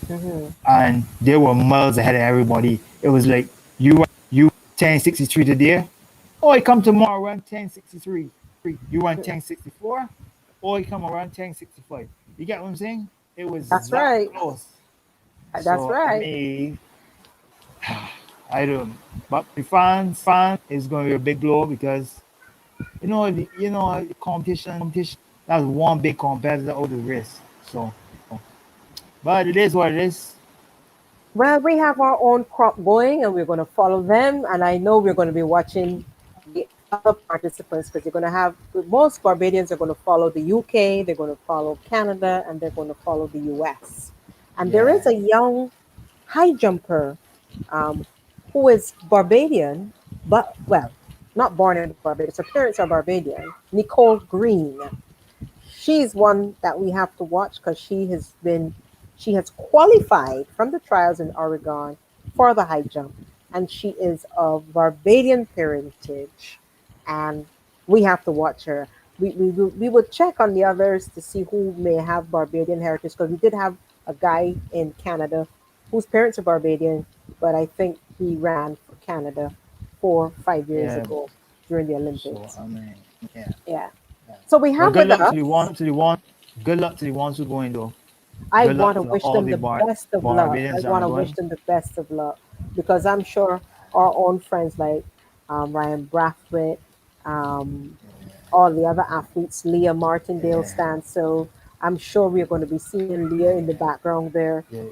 Speaker 1: Hmm.
Speaker 2: and they were miles ahead of everybody. It was like you 1063 today. Or you come tomorrow around 1063. You run 1064, or you come around 1065. You get what I'm saying? It was
Speaker 1: That's
Speaker 2: that
Speaker 1: right.
Speaker 2: close.
Speaker 1: That's
Speaker 2: So I
Speaker 1: right.
Speaker 2: mean, I don't. But the fans is going to be a big blow because the competition. That's one big competitor over the rest. So, but it is what it is.
Speaker 1: Well, we have our own crop going and we're going to follow them. And I know we're going to be watching the other participants because you're going to have most Barbadians are going to follow the UK, they're going to follow Canada, and they're going to follow the US. And there is
Speaker 2: Yeah,
Speaker 1: a young high jumper um, who is Barbadian, but, well, not born in Barbados. Her parents are Barbadian, Nicole Green. She's one that we have to watch because she has qualified from the trials in Oregon for the high jump, and she is of Barbadian parentage, and we have to watch her. We would check on the others to see who may have Barbadian heritage because we did have a guy in Canada whose parents are Barbadian, but I think he ran for Canada 4 5 years
Speaker 2: yeah.
Speaker 1: ago during the
Speaker 2: So
Speaker 1: Olympics.
Speaker 2: I mean, yeah.
Speaker 1: Yeah. So we
Speaker 2: But
Speaker 1: have
Speaker 2: good
Speaker 1: with
Speaker 2: luck to the
Speaker 1: us.
Speaker 2: one. Good luck to the ones who going though.
Speaker 1: I
Speaker 2: Good
Speaker 1: want
Speaker 2: luck
Speaker 1: to
Speaker 2: to
Speaker 1: wish
Speaker 2: all
Speaker 1: them
Speaker 2: the
Speaker 1: the best of luck. I
Speaker 2: Barbadians that
Speaker 1: want
Speaker 2: are
Speaker 1: to wish
Speaker 2: going.
Speaker 1: them the best of luck because I'm sure our own friends like Ryan Brathwaite, um, all the other athletes, Leah Martindale
Speaker 2: Yeah,
Speaker 1: Stansel. I'm sure we're going to be seeing Leah in the background there.
Speaker 2: yeah.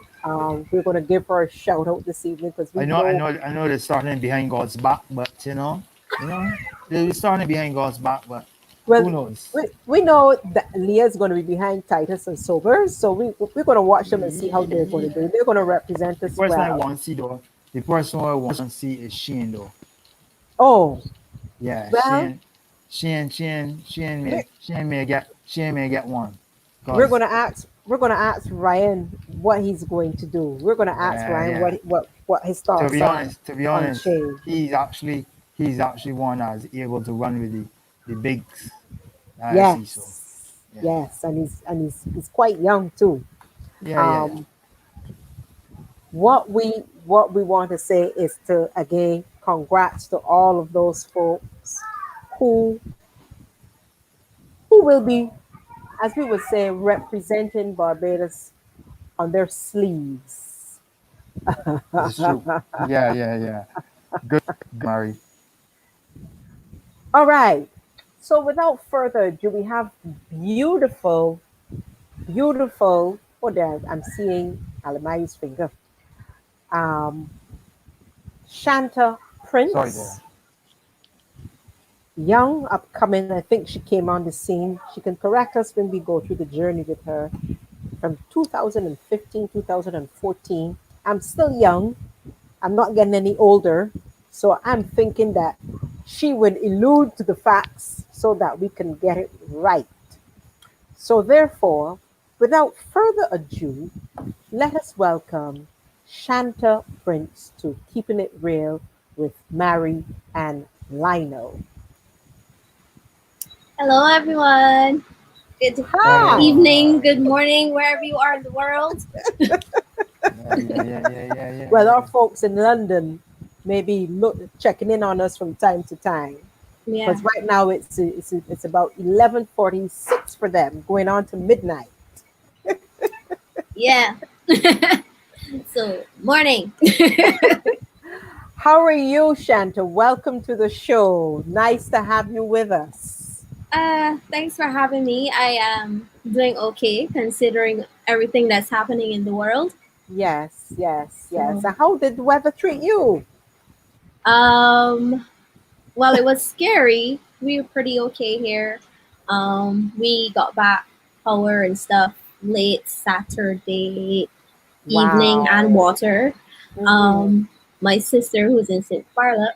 Speaker 1: We're going to give her a shout out this evening because we know,
Speaker 2: I know they're starting behind God's back, but they're starting behind God's back, but
Speaker 1: well,
Speaker 2: who knows?
Speaker 1: we know that Leah's going to be behind Titus and Sobers. So we're going to watch them and see how they're going to do. They're going to represent
Speaker 2: The
Speaker 1: us
Speaker 2: person I
Speaker 1: well.
Speaker 2: want to see though, the person I want to see is Shane though.
Speaker 1: Oh,
Speaker 2: Yeah,
Speaker 1: well,
Speaker 2: Shane may get one,
Speaker 1: we're
Speaker 2: cause
Speaker 1: gonna ask Ryan what he's going to do. We're gonna ask
Speaker 2: yeah,
Speaker 1: Ryan
Speaker 2: yeah.
Speaker 1: what his thoughts are
Speaker 2: To be
Speaker 1: on
Speaker 2: honest,
Speaker 1: Shane.
Speaker 2: he's actually one that's able to run with the bigs that I see. So
Speaker 1: Yes,
Speaker 2: yeah,
Speaker 1: yes, and he's quite young too.
Speaker 2: yeah.
Speaker 1: Um, what we want to say is to again congrats to all of those folks who who will be, as we would say, representing Barbados on their sleeves.
Speaker 2: It's true. Yeah. Good, Mary.
Speaker 1: All right. So without further ado, we have beautiful, beautiful. Oh, there I'm seeing Alamayi's finger. Um, Shanta
Speaker 2: Sorry
Speaker 1: Prince,
Speaker 2: there.
Speaker 1: young, upcoming. I think she came on the scene. She can correct us when we go through the journey with her from 2015, 2014. I'm still young. I'm not getting any older. So I'm thinking that she would allude to the facts so that we can get it right. So, therefore, without further ado, let us welcome Shanta Prince to Keeping It Real with Marie and Lionel.
Speaker 3: Hello, everyone. Good
Speaker 2: Hey.
Speaker 3: evening,
Speaker 1: Hi.
Speaker 3: good morning, wherever you are in the world.
Speaker 1: Well, our
Speaker 2: Yeah.
Speaker 1: folks in London may be checking in on us from time to time
Speaker 3: Yeah,
Speaker 1: because right now it's about 11:46 for them, going on to midnight.
Speaker 3: yeah. So, morning.
Speaker 1: How are you, Shanta? Welcome to the show. Nice to have you with us.
Speaker 3: Thanks for having me. I am doing okay considering everything that's happening in the world.
Speaker 1: Yes, yes, yes.
Speaker 3: So,
Speaker 1: And how did the weather treat you?
Speaker 3: um, well, it was scary. We were pretty okay here. We got back power and stuff late Saturday evening and
Speaker 1: Wow.
Speaker 3: water.
Speaker 1: Hmm.
Speaker 3: Um, my sister, who's in St. Barlet,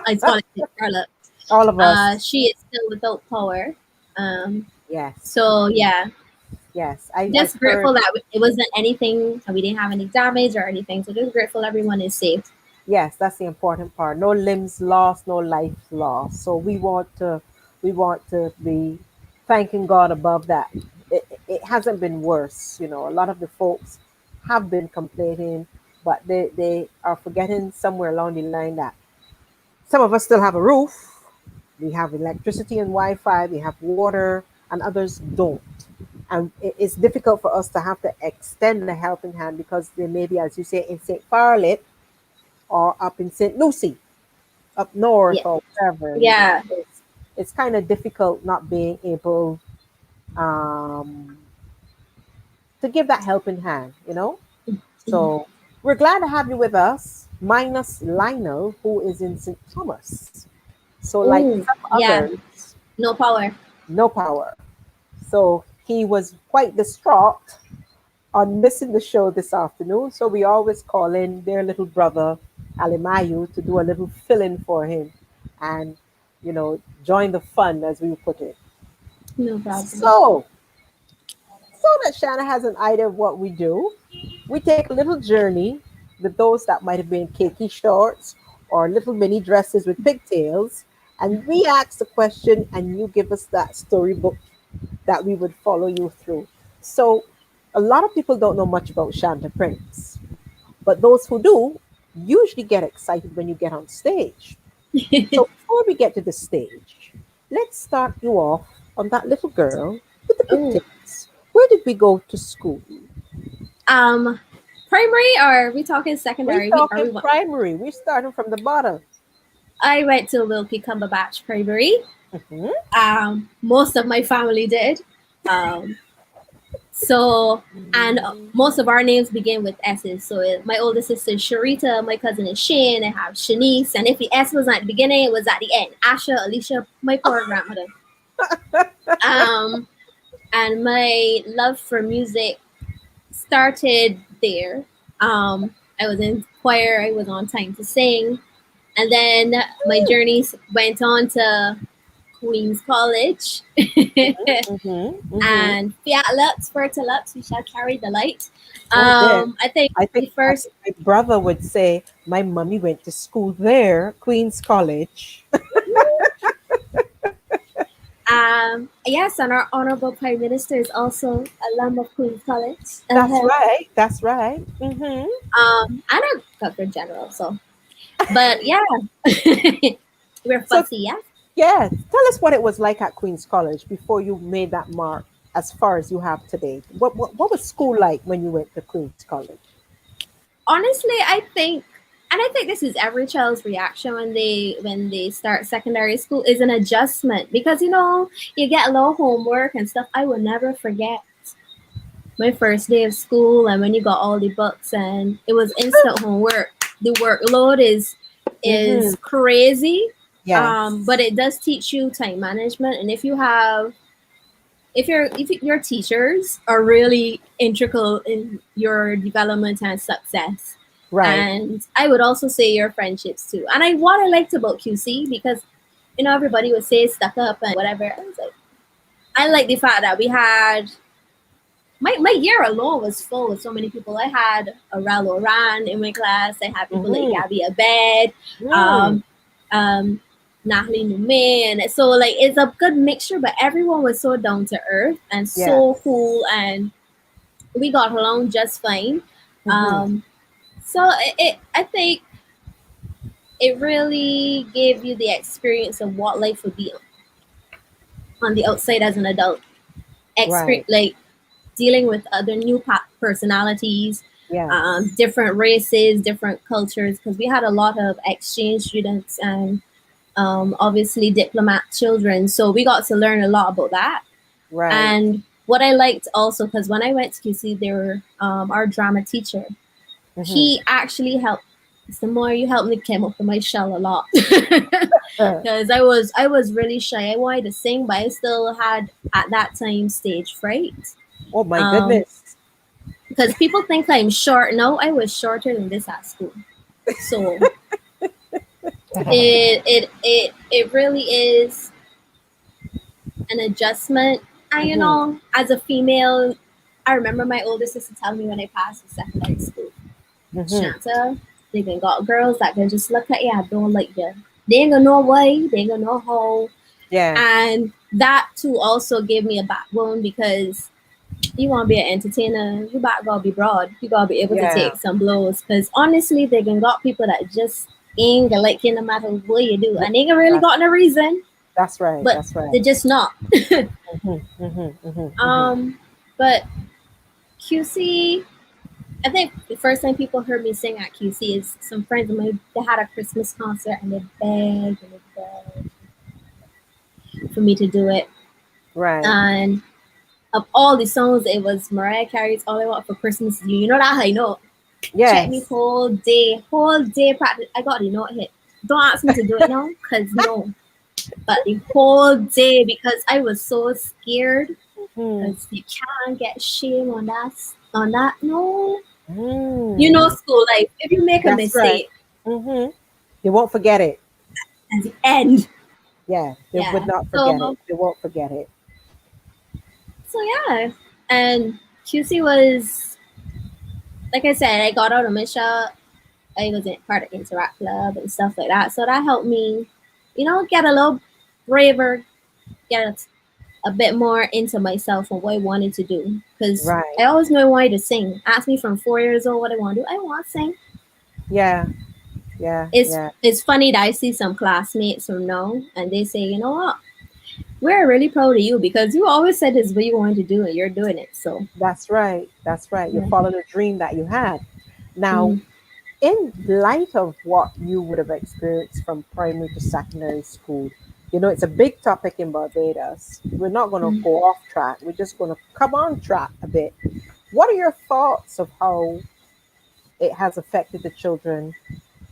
Speaker 3: I call it St. Barlet,
Speaker 1: All of us.
Speaker 3: she is still without power. Um,
Speaker 1: Yes,
Speaker 3: so yeah,
Speaker 1: yes. I've
Speaker 3: just
Speaker 1: heard.
Speaker 3: grateful that it wasn't anything. We didn't have any damage or anything. So just grateful everyone is safe.
Speaker 1: Yes, that's the important part. No limbs lost, no life lost. So we want to be thanking God above that. It hasn't been worse. You know, a lot of the folks have been complaining, but they are forgetting somewhere along the line that Some of us still have a roof, we have electricity and Wi-Fi, we have water, and others don't. And it's difficult for us to have to extend a helping hand because they may be, as you say, in St. Farlet or up in St. Lucie, up north
Speaker 3: Yeah.
Speaker 1: or wherever. And
Speaker 3: Yeah.
Speaker 1: it's kind of difficult not being able um, to give that helping hand. So we're glad to have you with us, minus Lionel, who is in St. Thomas. So, like
Speaker 3: Oh,
Speaker 1: some
Speaker 3: yeah.
Speaker 1: others,
Speaker 3: No power.
Speaker 1: no power. So he was quite distraught on missing the show this afternoon. So we always call in their little brother, Alimayu, to do a little fill in for him and, join the fun, as we put it.
Speaker 3: No problem.
Speaker 1: So that Shanna has an idea of what we do, we take a little journey with those that might have been cakey shorts or little mini dresses with pigtails, and we ask the question, and you give us that storybook that we would follow you through. So, a lot of people don't know much about Shanta Prince, but those who do usually get excited when you get on stage. So, before we get to the stage, let's start you off on that little girl with the
Speaker 3: Oh,
Speaker 1: pigtails. Where did we go to school?
Speaker 3: um, primary, or are we talking
Speaker 1: We're
Speaker 3: secondary? We are
Speaker 1: talking
Speaker 3: we?
Speaker 1: primary. We're starting from the bottom.
Speaker 3: I went to Wilkie Cumberbatch Primary.
Speaker 1: Mhm.
Speaker 3: Most of my family did. Um, so, and most of our names begin with S's. So my older sister is Sharita, my cousin is Shane, I have Shanice, and if the S was at the beginning, it was at the end. Asha, Alicia, my poor grandmother. Um, and my love for music started there. I was in choir, I was on Time to Sing, and then my journeys went on to Queen's College.
Speaker 1: Mhm. Mhm.
Speaker 3: And Fiat Lux, Ferta Lux, we shall carry the light.
Speaker 1: Oh, there.
Speaker 3: I think
Speaker 1: I think
Speaker 3: the first,
Speaker 1: my brother would say my mommy went to school there, Queen's College.
Speaker 3: yes, and our honorable Prime Minister is also alum of Queen's College.
Speaker 1: That's right. That's right. Hmm.
Speaker 3: And a Governor General, so. But yeah, we're
Speaker 1: So
Speaker 3: fussy, yeah.
Speaker 1: yeah, tell us what it was like at Queen's College before you made that mark as far as you have today. What was school like when you went to Queen's College?
Speaker 3: Honestly, I think this is every child's reaction when they start secondary school is an adjustment because you get a lot of homework and stuff. I will never forget my first day of school and when you got all the books and it was instant homework. The workload
Speaker 1: Hmm.
Speaker 3: is crazy,
Speaker 1: Yes.
Speaker 3: but it does teach you time management. And if your teachers are really integral in your development and success,
Speaker 1: Right.
Speaker 3: and I would also say your friendships too. And what I liked about QC because everybody would say stuck up and whatever. I was like, I like the fact that we had my year alone was full with so many people. I had a Oran in my class. I had people like
Speaker 1: Hmm.
Speaker 3: Gabby Abed,
Speaker 1: Mm.
Speaker 3: um, um, Nahli Nume, and so like it's a good mixture. But everyone was so down to earth and so
Speaker 1: Yes.
Speaker 3: cool, and we got along just fine.
Speaker 1: Hmm.
Speaker 3: Um, so I think it really gave you the experience of what life would be on the outside as an adult.
Speaker 1: Right.
Speaker 3: Experience like dealing with other new personalities,
Speaker 1: Yes.
Speaker 3: different races, different cultures, because we had a lot of exchange students and obviously diplomat children. So we got to learn a lot about that.
Speaker 1: Right.
Speaker 3: And what I liked also, because when I went to QC, they were our drama teacher.
Speaker 1: Hmm.
Speaker 3: He actually helped. The more you helped me came up with my shell a lot because I was really shy. I wanted to sing, but I still had at that time stage fright.
Speaker 1: Oh my
Speaker 3: Um,
Speaker 1: goodness.
Speaker 3: because people think I'm short. No, I was shorter than this at school. So it really is an adjustment. And
Speaker 1: Hmm.
Speaker 3: as a female, I remember my older sister telling me when I passed the secondary school,
Speaker 1: Hmm.
Speaker 3: Shanta, they can got girls that can just look at you and don't like you. They ain't gonna know why, they ain't gonna know how.
Speaker 1: Yes.
Speaker 3: And that too also gave me a backbone because you want to be an entertainer, you gotta be broad. You gotta be able to
Speaker 1: Yeah.
Speaker 3: take some blows. Because honestly, they can got people that just ain't gonna like you no matter what you do.
Speaker 1: Th-
Speaker 3: And they ain't really
Speaker 1: That's,
Speaker 3: got no reason,
Speaker 1: that's right.
Speaker 3: but
Speaker 1: That's right.
Speaker 3: they're just not.
Speaker 1: Mm-hmm, mm-hmm, mm-hmm, mm-hmm.
Speaker 3: um, but QC, I think the first time people heard me sing at QC is some friends of mine. They had a Christmas concert and they begged for me to do it.
Speaker 1: Right.
Speaker 3: And of all the songs, it was Mariah Carey's "All I Want for Christmas Is You." You know that I know. Check me
Speaker 1: Yes.
Speaker 3: whole day practice. I got the note hit. Don't ask me to do it now, cause no. But the whole day because I was so scared,
Speaker 1: Mm,
Speaker 3: cause you can't get shame on that. On that, no. You know,
Speaker 1: mm.
Speaker 3: school life. If you make a
Speaker 1: That's right.
Speaker 3: mistake
Speaker 1: Mm-hmm. They won't forget it.
Speaker 3: at the end,
Speaker 1: Yeah, they would
Speaker 3: yeah.
Speaker 1: not forget
Speaker 3: So
Speaker 1: it. They won't forget it.
Speaker 3: so yeah, and QC was like I said. I got out of Misha. I was in part of Interact Club and stuff like that. So that helped me, get a little braver, get a bit more into myself and what I wanted to do. Because
Speaker 1: Right.
Speaker 3: I always knew I wanted to sing. Ask me from 4 years old what I want to do. I want to sing.
Speaker 1: Yeah. Yeah.
Speaker 3: It's
Speaker 1: Yeah.
Speaker 3: it's funny that I see some classmates from now and they say, you know what, we're really proud of you because you always said this is what you wanted to do and you're doing it. So
Speaker 1: That's right. That's right. You
Speaker 3: yeah.
Speaker 1: followed a dream that you had. Now,
Speaker 3: Mm,
Speaker 1: in light of what you would have experienced from primary to secondary school, it's a big topic in Barbados. We're not going to
Speaker 3: mm.
Speaker 1: go off track. We're just going to come on track a bit. What are your thoughts of how it has affected the children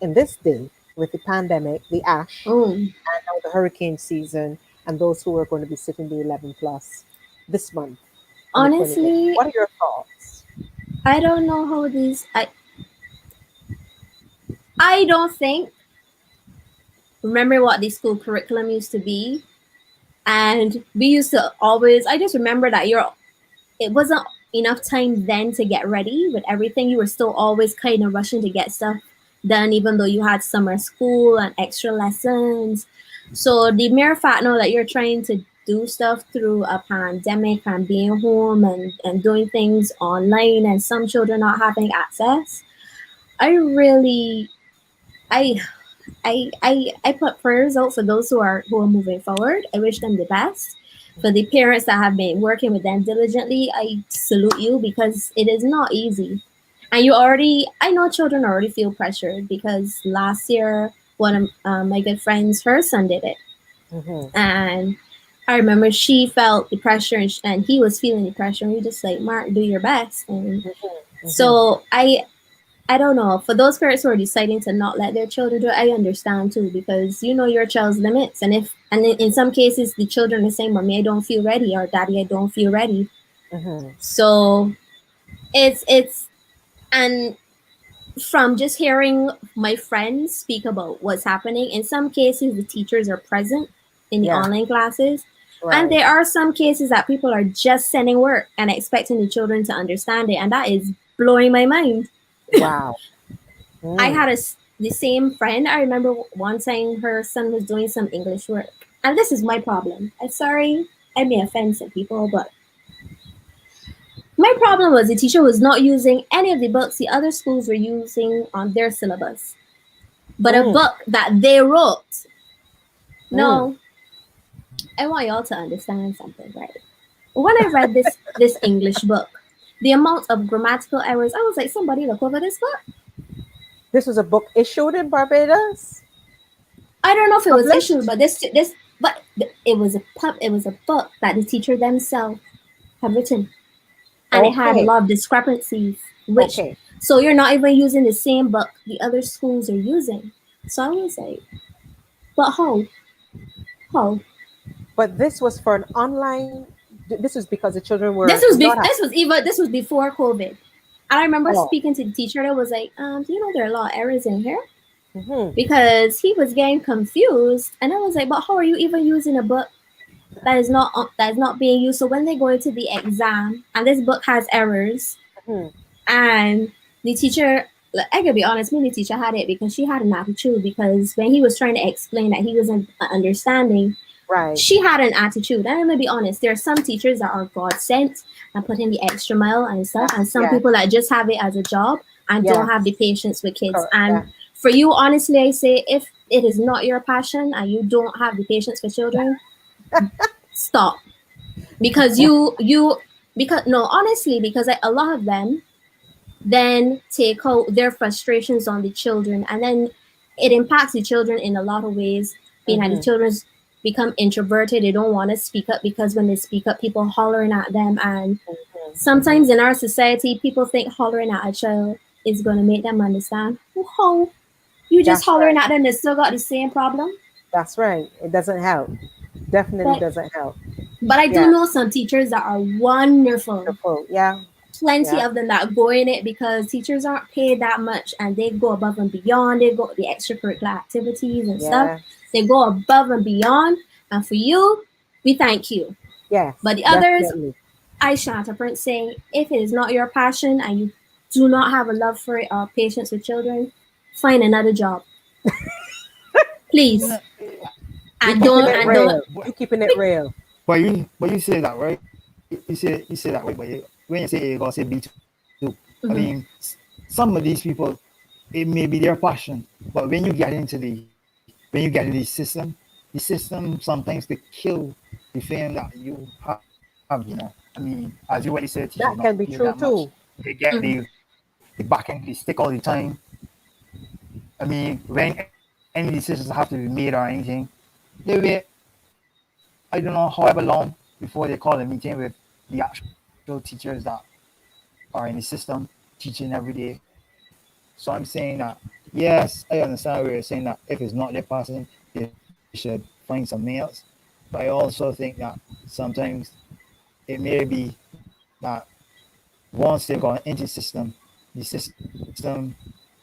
Speaker 1: in this day with the pandemic, the ash,
Speaker 3: Oh,
Speaker 1: and now the hurricane season, and those who are going to be sitting the 11 plus this month on the 28th?
Speaker 3: honestly,
Speaker 1: What are your thoughts?
Speaker 3: I don't know how these. I don't think remember what the school curriculum used to be. And we used to always, I just remember that it wasn't enough time then to get ready with everything. You were still always kind of rushing to get stuff done, even though you had summer school and extra lessons. So the mere fact now that you're trying to do stuff through a pandemic and being home and doing things online and some children not having access, I really, I I put prayers out for those who are moving forward. I wish them the best. For the parents that have been working with them diligently, I salute you because it is not easy. And I know children already feel pressured because last year one of my good friends, her son did it,
Speaker 1: Mm-hmm,
Speaker 3: and I remember she felt the pressure and he was feeling the pressure. And we just like, Mark, do your best. And
Speaker 1: mm-hmm, mm-hmm,
Speaker 3: so I don't know. For those parents who are deciding to not let their children do it, I understand too because you know your child's limits, and in some cases the children are saying, "Mommy, I don't feel ready," or "Daddy, I don't feel ready."
Speaker 1: mm-hmm.
Speaker 3: So it's and from just hearing my friends speak about what's happening, in some cases the teachers are present in the
Speaker 1: Yeah,
Speaker 3: online classes, and
Speaker 1: right.
Speaker 3: there are some cases that people are just sending work and expecting the children to understand it, and that is blowing my mind.
Speaker 1: Wow.
Speaker 3: I
Speaker 1: Mm.
Speaker 3: had the same friend. I remember one time her son was doing some English work. And this is my problem. I'm sorry, I may offend some people, but my problem was the teacher was not using any of the books the other schools were using on their syllabus, but a
Speaker 1: Mm.
Speaker 3: book that they wrote.
Speaker 1: Mm.
Speaker 3: No, I want y'all to understand something, right? When I read this English book, the amount of grammatical errors, I was like, somebody look over this book.
Speaker 1: This was a book issued in Barbados,
Speaker 3: I don't know if it was issued,
Speaker 1: published.
Speaker 3: but it was a book that the teacher themselves had written, and it had a
Speaker 1: Okay,
Speaker 3: lot of discrepancies. Which
Speaker 1: okay.
Speaker 3: so you're not even using the same book the other schools are using. So I was like, but how? How?
Speaker 1: But this was for an online. This was because the children were not at.
Speaker 3: This was before COVID. And I remember
Speaker 1: Oh.
Speaker 3: speaking to the teacher that was like, do you know there are a lot of errors in here?
Speaker 1: Mm-hmm,
Speaker 3: Because he was getting confused, and I was like, but how are you even using a book that is not being used? So when they go into the exam and this book has errors,
Speaker 1: mm-hmm.
Speaker 3: and the teacher, like, I gotta be honest, me and the teacher had it because she had an attitude. Because when he was trying to explain that he wasn't understanding,
Speaker 1: Right.
Speaker 3: she had an attitude. And I'm gonna be honest, there are some teachers that are God sent and put in the extra mile and stuff, and some
Speaker 1: Yes.
Speaker 3: people that just have it as a job and don't
Speaker 1: Yes.
Speaker 3: have the patience with kids.
Speaker 1: Correct.
Speaker 3: And
Speaker 1: Yeah.
Speaker 3: For you, honestly, I say if it is not your passion and you don't have the patience for children, stop. Because because no, honestly, because a lot of them then take out their frustrations on the children, and then it impacts the children in a lot of ways, being that the
Speaker 1: Mm-hmm.
Speaker 3: children become introverted. They don't want to speak up because when they speak up, people hollering at them. And
Speaker 1: Mm-hmm.
Speaker 3: sometimes in our society, people think hollering at a child is going to make them understand. Oh, you just
Speaker 1: That's
Speaker 3: hollering
Speaker 1: right.
Speaker 3: at them, they still got the same problem.
Speaker 1: That's right. It doesn't help. Definitely
Speaker 3: but
Speaker 1: doesn't help.
Speaker 3: but I do
Speaker 1: Yeah.
Speaker 3: know some teachers that are wonderful,
Speaker 1: Wonderful. Yeah.
Speaker 3: plenty
Speaker 1: Yeah.
Speaker 3: of them that go in it because teachers aren't paid that much and they go above and beyond. They go the extracurricular activities and stuff.
Speaker 1: Yeah.
Speaker 3: They go above and beyond. And for you, we thank you.
Speaker 1: Yes.
Speaker 3: But the others,
Speaker 1: Definitely.
Speaker 3: I Shanta Prince saying, if it is not your passion and you do not have a love for it or patience with children, find another job, please.
Speaker 1: We
Speaker 3: And
Speaker 1: keeping
Speaker 3: don't
Speaker 1: it
Speaker 3: and don't.
Speaker 1: real. We keeping it real.
Speaker 2: but you say that, right? You say that way, but when you say you're gonna say B2, I mean,
Speaker 3: Mhm.
Speaker 2: some of these people, it may be their passion, but when you get into the system sometimes they kill the fame that you have. I mean, as you already said, teachers not paid
Speaker 1: That
Speaker 2: that
Speaker 1: can be
Speaker 2: much.
Speaker 1: true
Speaker 2: They
Speaker 1: too.
Speaker 2: get the
Speaker 3: Mhm.
Speaker 2: back end, they stick all the time. I mean, when any decisions have to be made or anything, they wait, I don't know, however long before they call a meeting with the actual teachers that are in the system teaching every day. So I'm saying that, yes, I understand where you're saying that if it's not their passion, they should find something else. But I also think that sometimes it may be that once they've gone into the system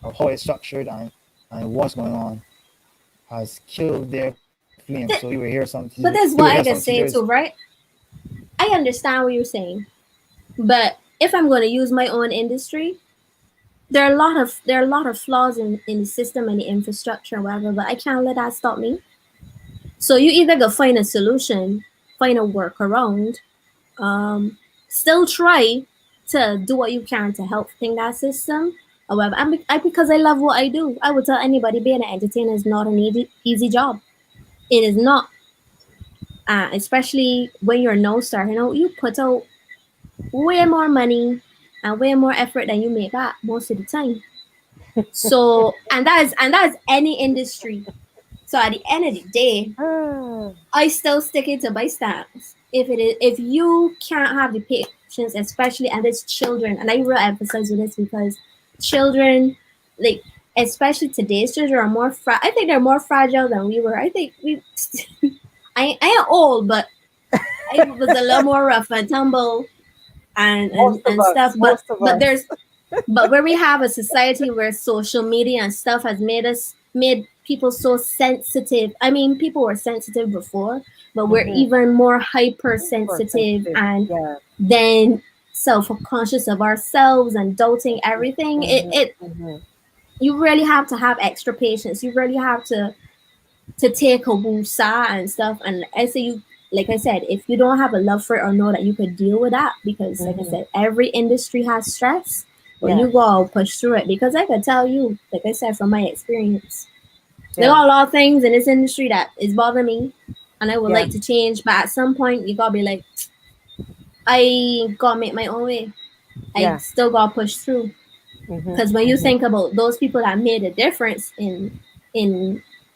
Speaker 2: of how it's structured and what's going on has killed their flame. So
Speaker 3: Th-
Speaker 2: you will hear
Speaker 3: But
Speaker 2: some
Speaker 3: that's what I
Speaker 2: teachers.
Speaker 3: can say too, right? I understand what you're saying. But if I'm going to use my own industry, there are a lot of flaws in the system and the infrastructure and whatever, but I can't let that stop me. So you either go find a solution, find a workaround, um, still try to do what you can to help thing that system. However, because I love what I do, I would tell anybody being an entertainer is not an easy job. It is not, especially when you're no star. You know, you put out way more money and way more effort than you make back most of the time. So, and that's any industry. So at the end of the day,
Speaker 1: Ah,
Speaker 3: I still stick it to my stance. If you can't have the patience, especially and it's children, and I really emphasize with this because children, like especially today's children, are more. I think they're more fragile than we were. I think we. I ain't old, but I was a little more rough and tumble and
Speaker 1: most
Speaker 3: and,
Speaker 1: of
Speaker 3: and stuff.
Speaker 1: us.
Speaker 3: But
Speaker 1: Most of
Speaker 3: but
Speaker 1: us.
Speaker 3: there's but where we have a society where social media and stuff has made people so sensitive. I mean, people were sensitive before, but we're
Speaker 1: Mm-hmm.
Speaker 3: even more
Speaker 1: Super
Speaker 3: hypersensitive
Speaker 1: sensitive.
Speaker 3: and
Speaker 1: Yeah.
Speaker 3: then self-conscious of ourselves and doubting everything.
Speaker 1: Mm-hmm.
Speaker 3: It
Speaker 1: Mm-hmm.
Speaker 3: You really have to have extra patience. You really have to take a woosah and stuff. And I say you, like I said, if you don't have a love for it or know that you could deal with that, because like I
Speaker 1: Mm-hmm.
Speaker 3: said, every industry has stress, but you
Speaker 1: Yes.
Speaker 3: go push through it. Because I could tell you, like I said, from my experience, there
Speaker 1: Yeah.
Speaker 3: are a lot of things in this industry that is bothering me, and I would
Speaker 1: Yeah.
Speaker 3: like to change. But at some point, you gotta be like, I gotta make my own way. I
Speaker 1: Yeah.
Speaker 3: still gotta push through.
Speaker 1: Mm-hmm.
Speaker 3: Because when you
Speaker 1: Mm-hmm.
Speaker 3: think about those people that made a difference in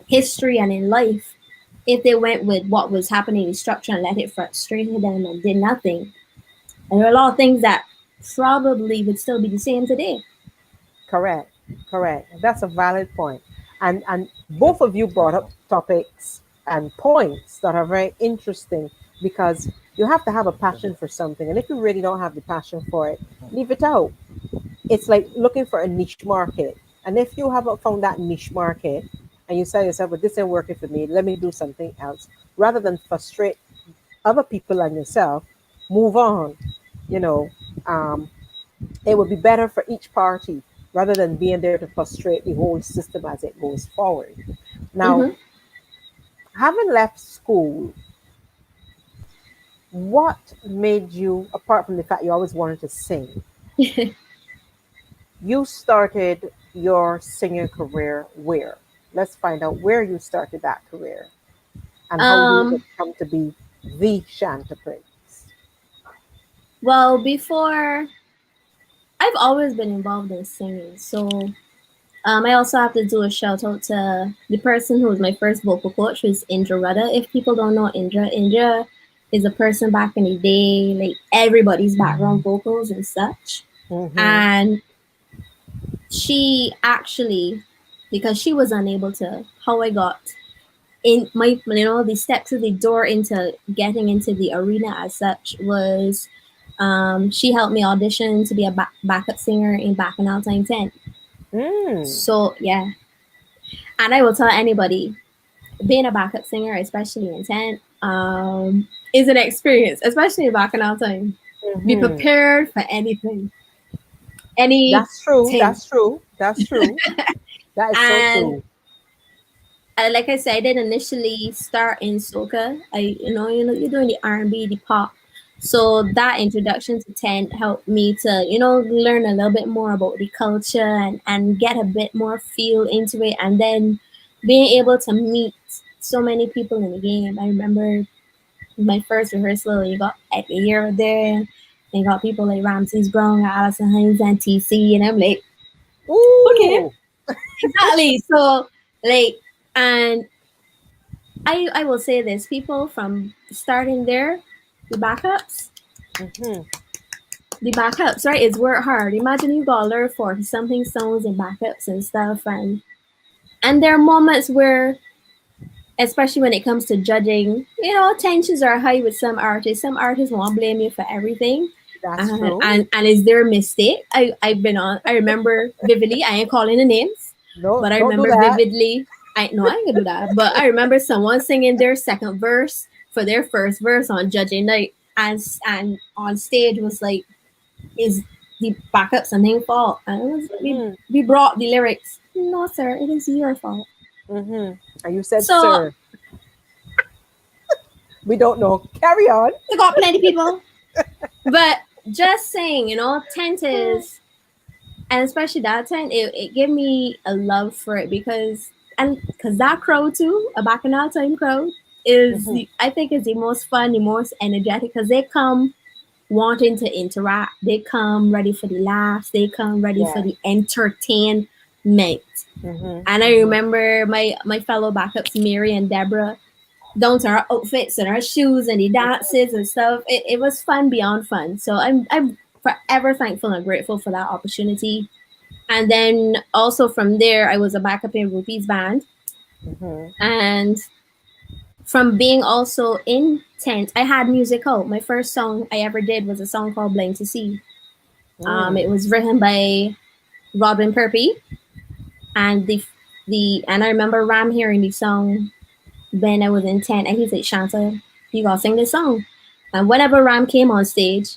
Speaker 3: history and in life, if they went with what was happening in structure and let it frustrate them and did nothing, and there are a lot of things that probably would still be the same today.
Speaker 1: Correct. Correct. That's a valid point. And both of you brought up topics and points that are very interesting because you have to have a passion for something. And if you really don't have the passion for it, leave it out. It's like looking for a niche market. And if you haven't found that niche market and you say to yourself, well, this ain't working for me, let me do something else, rather than frustrate other people and yourself, move on. You know, um, it would be better for each party rather than being there to frustrate the whole system as it goes forward. Now,
Speaker 3: Mm-hmm.
Speaker 1: having left school, what made you, apart from the fact you always wanted to sing, you started? your singing career where? Let's find out where you started that career and how you would
Speaker 3: Um,
Speaker 1: come to be the Shanta Prince.
Speaker 3: well, before I've always been involved in singing, so I also have to do a shout out to the person who was my first vocal coach, who's Indra Rudda. If people don't know Indra is a person back in the day, like everybody's background vocals and such.
Speaker 1: Mm-hmm.
Speaker 3: And she actually, because she was unable to, how I got in my, the steps of the door into getting into the arena as such was she helped me audition to be a backup singer in Bacchanal Time 10.
Speaker 1: Mm,
Speaker 3: So, yeah. And I will tell anybody, being a backup singer, especially in tent, is an experience, especially in Bacchanal Time. Be
Speaker 1: mm-hmm.
Speaker 3: prepared for anything.
Speaker 1: That's true.
Speaker 3: Anything.
Speaker 1: That's true. That's true. That is so
Speaker 3: And
Speaker 1: true.
Speaker 3: like I said, I did initially start in soca. You're doing the R&B, the pop. So that introduction to tent helped me to, learn a little bit more about the culture and get a bit more feel into it. And then being able to meet so many people in the game. I remember my first rehearsal, you got Eddie here there, and you got people like Ramses Brown, Alison Hines, and TC, and I'm like, okay,
Speaker 1: Ooh.
Speaker 3: exactly. So like, and I will say this: people from starting there, the backups,
Speaker 1: Mm-hmm.
Speaker 3: the backups, right? It's work hard. Imagine you got to learn 40 something songs and backups and stuff, and there are moments where, especially when it comes to judging, tensions are high with some artists. Some artists won't blame you for everything.
Speaker 1: That's
Speaker 3: And,
Speaker 1: true.
Speaker 3: and is there a mistake? I've been on. I remember vividly. I ain't calling the names,
Speaker 1: No,
Speaker 3: but I
Speaker 1: don't do
Speaker 3: remember
Speaker 1: that.
Speaker 3: vividly. I know I ain't gonna do that, but I remember someone singing their second verse for their first verse on judging night, and on stage was like, "Is the backup something fault?" And it was
Speaker 1: Mm-hmm.
Speaker 3: we brought the lyrics. No, sir, it is your fault.
Speaker 1: Mm-hmm. And you said,
Speaker 3: So
Speaker 1: sir, we don't know. Carry on.
Speaker 3: we got plenty people. But just saying, tent is, and especially that tent, it gave me a love for it because that crowd too, a Bacchanal Time crowd,
Speaker 1: Mm-hmm.
Speaker 3: I think is the most fun, the most energetic because they come wanting to interact. They come ready for the laughs. They come ready for
Speaker 1: Yeah.
Speaker 3: the entertainment.
Speaker 1: Mm-hmm.
Speaker 3: And I
Speaker 1: Mm-hmm.
Speaker 3: remember my fellow backups, Mary and Deborah, down to our outfits and our shoes and the dances and stuff. It was fun beyond fun. So I'm forever thankful and grateful for that opportunity. And then also from there, I was a backup in Rupee's band.
Speaker 1: Mm-hmm.
Speaker 3: And from being also in tent, I had music out. My first song I ever did was a song called Blind to See. It
Speaker 1: Mm.
Speaker 3: was written by Robin Perpy, and and I remember Ram hearing the song when I was in tent, and he's like, Shanta, you gotta sing this song. And whenever Ram came on stage,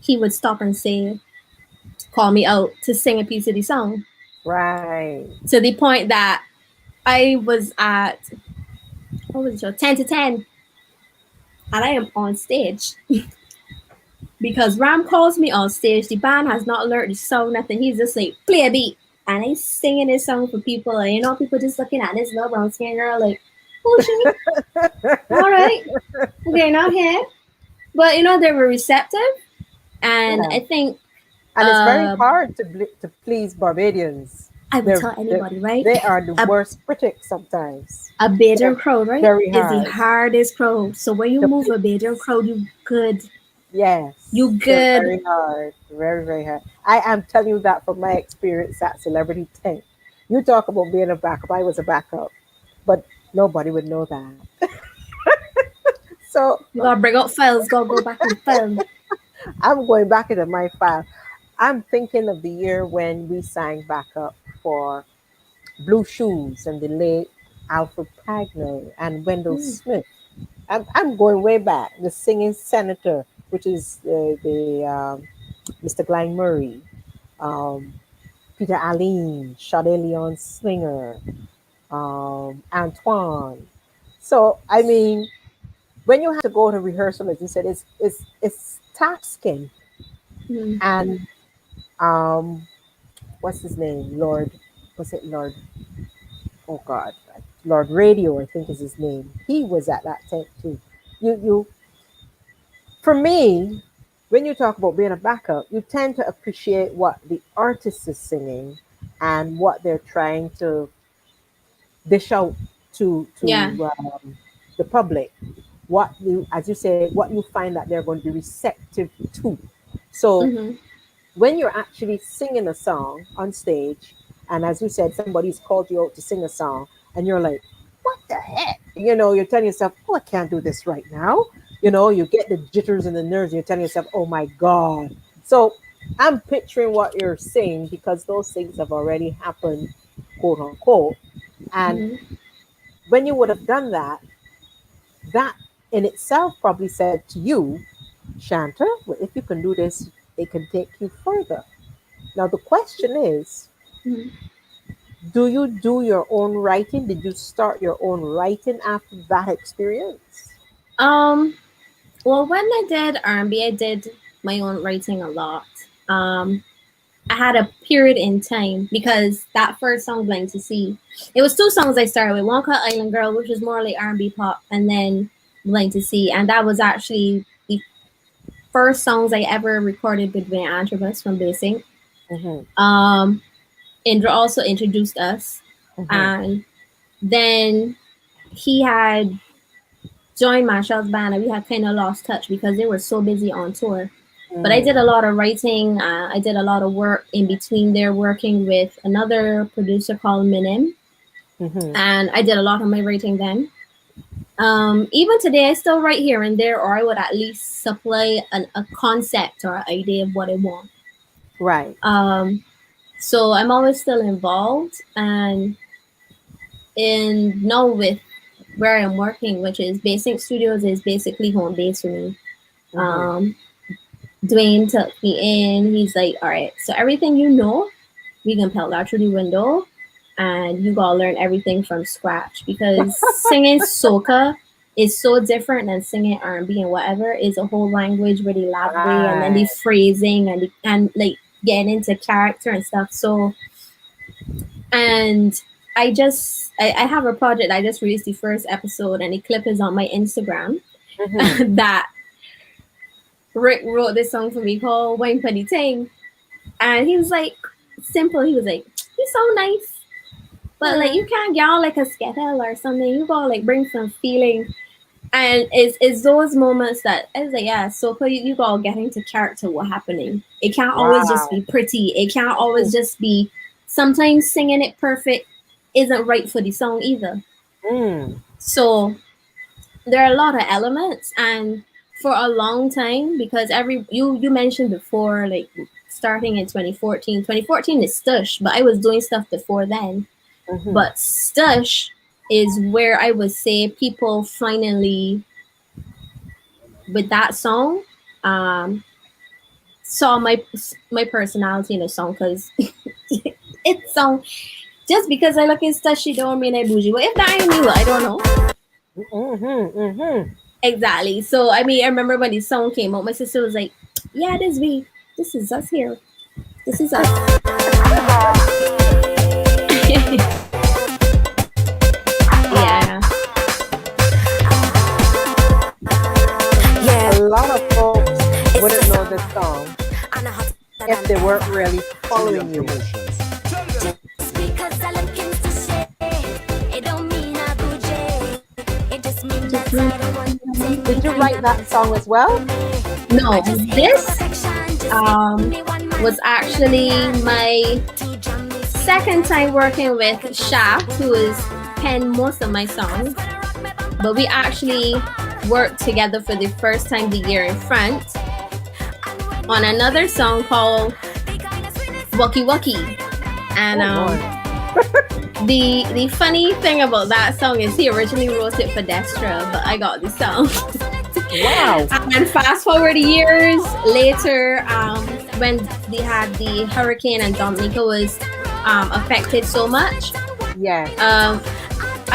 Speaker 3: he would stop and say, call me out to sing a piece of the song.
Speaker 1: Right.
Speaker 3: To the point that I was at, what was it, 10 to 10, and I am on stage. Because Ram calls me on stage, the band has not learned the song, nothing. He's just like, play a beat. And I singing this song for people, and people just looking at this little brown skin girl like, oh shit, all right, okay, not here. But they were receptive, and
Speaker 1: Yeah.
Speaker 3: I think
Speaker 1: And it's very
Speaker 3: uh,
Speaker 1: hard to please Barbadians.
Speaker 3: I would
Speaker 1: They're,
Speaker 3: tell
Speaker 1: they're
Speaker 3: anybody, right?
Speaker 1: they are the
Speaker 3: A,
Speaker 1: worst critics sometimes.
Speaker 3: a Bajan
Speaker 1: They're
Speaker 3: crowd, right,
Speaker 1: very
Speaker 3: is the
Speaker 1: hard
Speaker 3: hardest crowd. So when you
Speaker 1: to
Speaker 3: move a Bajan
Speaker 1: please.
Speaker 3: crowd, you good.
Speaker 1: Yes,
Speaker 3: You
Speaker 1: they're
Speaker 3: good.
Speaker 1: very hard. Very, very hard. I am telling you that from my experience at Celebrity 10. You talk about being a backup. I was a backup, but nobody would know that. So
Speaker 3: You gotta bring up files, gotta go back and file.
Speaker 1: I'm going back into my file. I'm thinking of the year when we sang backup for Blue Shoes and the late Alfred Pagnell and Wendell
Speaker 3: Mm.
Speaker 1: Smith. I'm going way back. The Singing Senator, which is the Mr. Glenn Murray, um, Peter Allen, Sade Leon Slinger, Antoine. So I mean, when you have to go to rehearsal, as you said, it's tasking.
Speaker 3: Mm.
Speaker 1: And um, what's his name? Lord. was it Lord? Oh God, Lord Radio, I think is his name. He was at that tent too. You, for me, when you talk about being a backup, you tend to appreciate what the artist is singing and what they're trying to dish out
Speaker 3: Yeah.
Speaker 1: to the public. What you, as you say, what you find that they're going to be receptive to. So
Speaker 3: Mhm.
Speaker 1: when you're actually singing a song on stage, and as you said, somebody's called you out to sing a song, and you're like, what the heck? You know, you're telling yourself, oh, I can't do this right now. You know, you get the jitters and the nerves, and you're telling yourself, oh my God. So I'm picturing what you're saying because those things have already happened, quote unquote. And
Speaker 3: Mhm.
Speaker 1: when you would have done that, that in itself probably said to you, Shanta, well, if you can do this, it can take you further. Now, the question is,
Speaker 3: Mhm.
Speaker 1: do you do your own writing? Did you start your own writing after that experience?
Speaker 3: Um. Well, when I did R&B, I did my own writing a lot. Um. I had a period in time because that first song, "Blind to See," it was two songs I started with. One called "Island Girl," which was more like R&B pop, and then "Blind to See," and that was actually the first songs I ever recorded with Van Antrobus from Basing.
Speaker 1: Mm-hmm,
Speaker 3: Um, Indra also introduced us,
Speaker 1: mm-hmm,
Speaker 3: and then he had joined Marshall's band, and we had kind of lost touch because they were so busy on tour. But I did a
Speaker 1: mm,
Speaker 3: lot of writing. I did a lot of work in between there, working with another producer called Minim,
Speaker 1: mm-hmm.
Speaker 3: and I did a lot of my writing then. Even today, I still write here and there, or I would at least supply a concept or an idea of what I want.
Speaker 1: Right.
Speaker 3: Um, so I'm always still involved, and in now with where I'm working, which is Basic Studios, is basically home base for me.
Speaker 1: Mm-hmm.
Speaker 3: Um, Dwayne took me in. He's like, all right, so everything you know, we can pelt that through the window, and you gotta learn everything from scratch because singing soca is so different than singing R&B and whatever. Is a whole language with the elaborate and then the
Speaker 1: Right.
Speaker 3: phrasing and like getting into character and stuff. So and I have a project. I just released the first episode, and the clip is on my Instagram.
Speaker 1: Mm-hmm.
Speaker 3: That Rick wrote this song for me called "Wine Putty Ting," and he was like, simple. He was like, "You so nice, but like you
Speaker 1: Mm,
Speaker 3: can't get all like a skettle or something. You gotta like bring some feeling." And it's those moments that I was like, yeah, so you gotta get into character. What happening? It can't always just
Speaker 1: wow.
Speaker 3: be pretty. It can't always
Speaker 1: Mm,
Speaker 3: just be. Sometimes singing it perfect isn't right for the song either.
Speaker 1: mm,
Speaker 3: So there are a lot of elements, and for a long time, because every you mentioned before, like starting in 2014. 2014 is Stush, but I was doing stuff before then.
Speaker 1: mm-hmm.
Speaker 3: But Stush is where I would say people finally, with that song, um, saw my personality in the song because it's song. Just because I look in Stushy don't mean I bougie. Well, if that ain't me, well, I don't know.
Speaker 1: Mm-hmm. Mm-hmm.
Speaker 3: Exactly. So I mean, I remember when the song came out, my sister was like, "Yeah, this we, this is us here. This is us." Yeah.
Speaker 1: A lot of folks wouldn't know this song if they weren't really following you. Did you write that song as well?
Speaker 3: No, this was actually my second time working with Shaft, who has penned most of my songs. But we actually worked together for the first time the year in France on another song called Wucky Wucky. And
Speaker 1: Oh Lord.
Speaker 3: the funny thing about that song is he originally wrote it for Destra, but I got the song.
Speaker 1: Wow.
Speaker 3: And fast forward years later, when they had the hurricane and Dominica was affected so much,
Speaker 1: Yeah.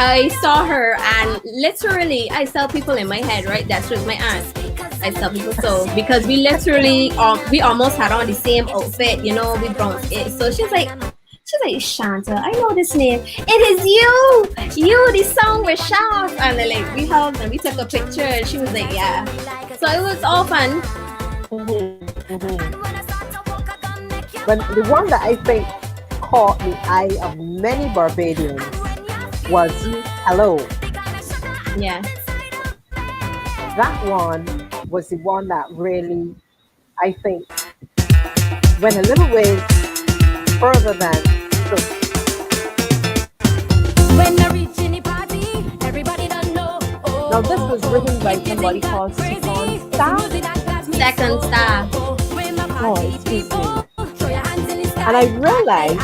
Speaker 3: I saw her and literally I saw people in my head, right? That's just my aunt. I tell people so because we almost had on the same outfit, you know, we brought it. So she's She's like, Shanta, I know this name. It is you, the song with Shaft. And then, like, we hugged and we took a picture, and she was like, yeah. So it was all fun.
Speaker 1: But the one that I think caught the eye of many Barbadians was Hello.
Speaker 3: Yeah.
Speaker 1: That one was the one that really, I think, went a little ways further than True.
Speaker 4: When I reach any party, everybody don't know.
Speaker 1: Now, this was written by somebody called Stefan Star.
Speaker 3: Second star.
Speaker 1: Oh, excuse me. And I realized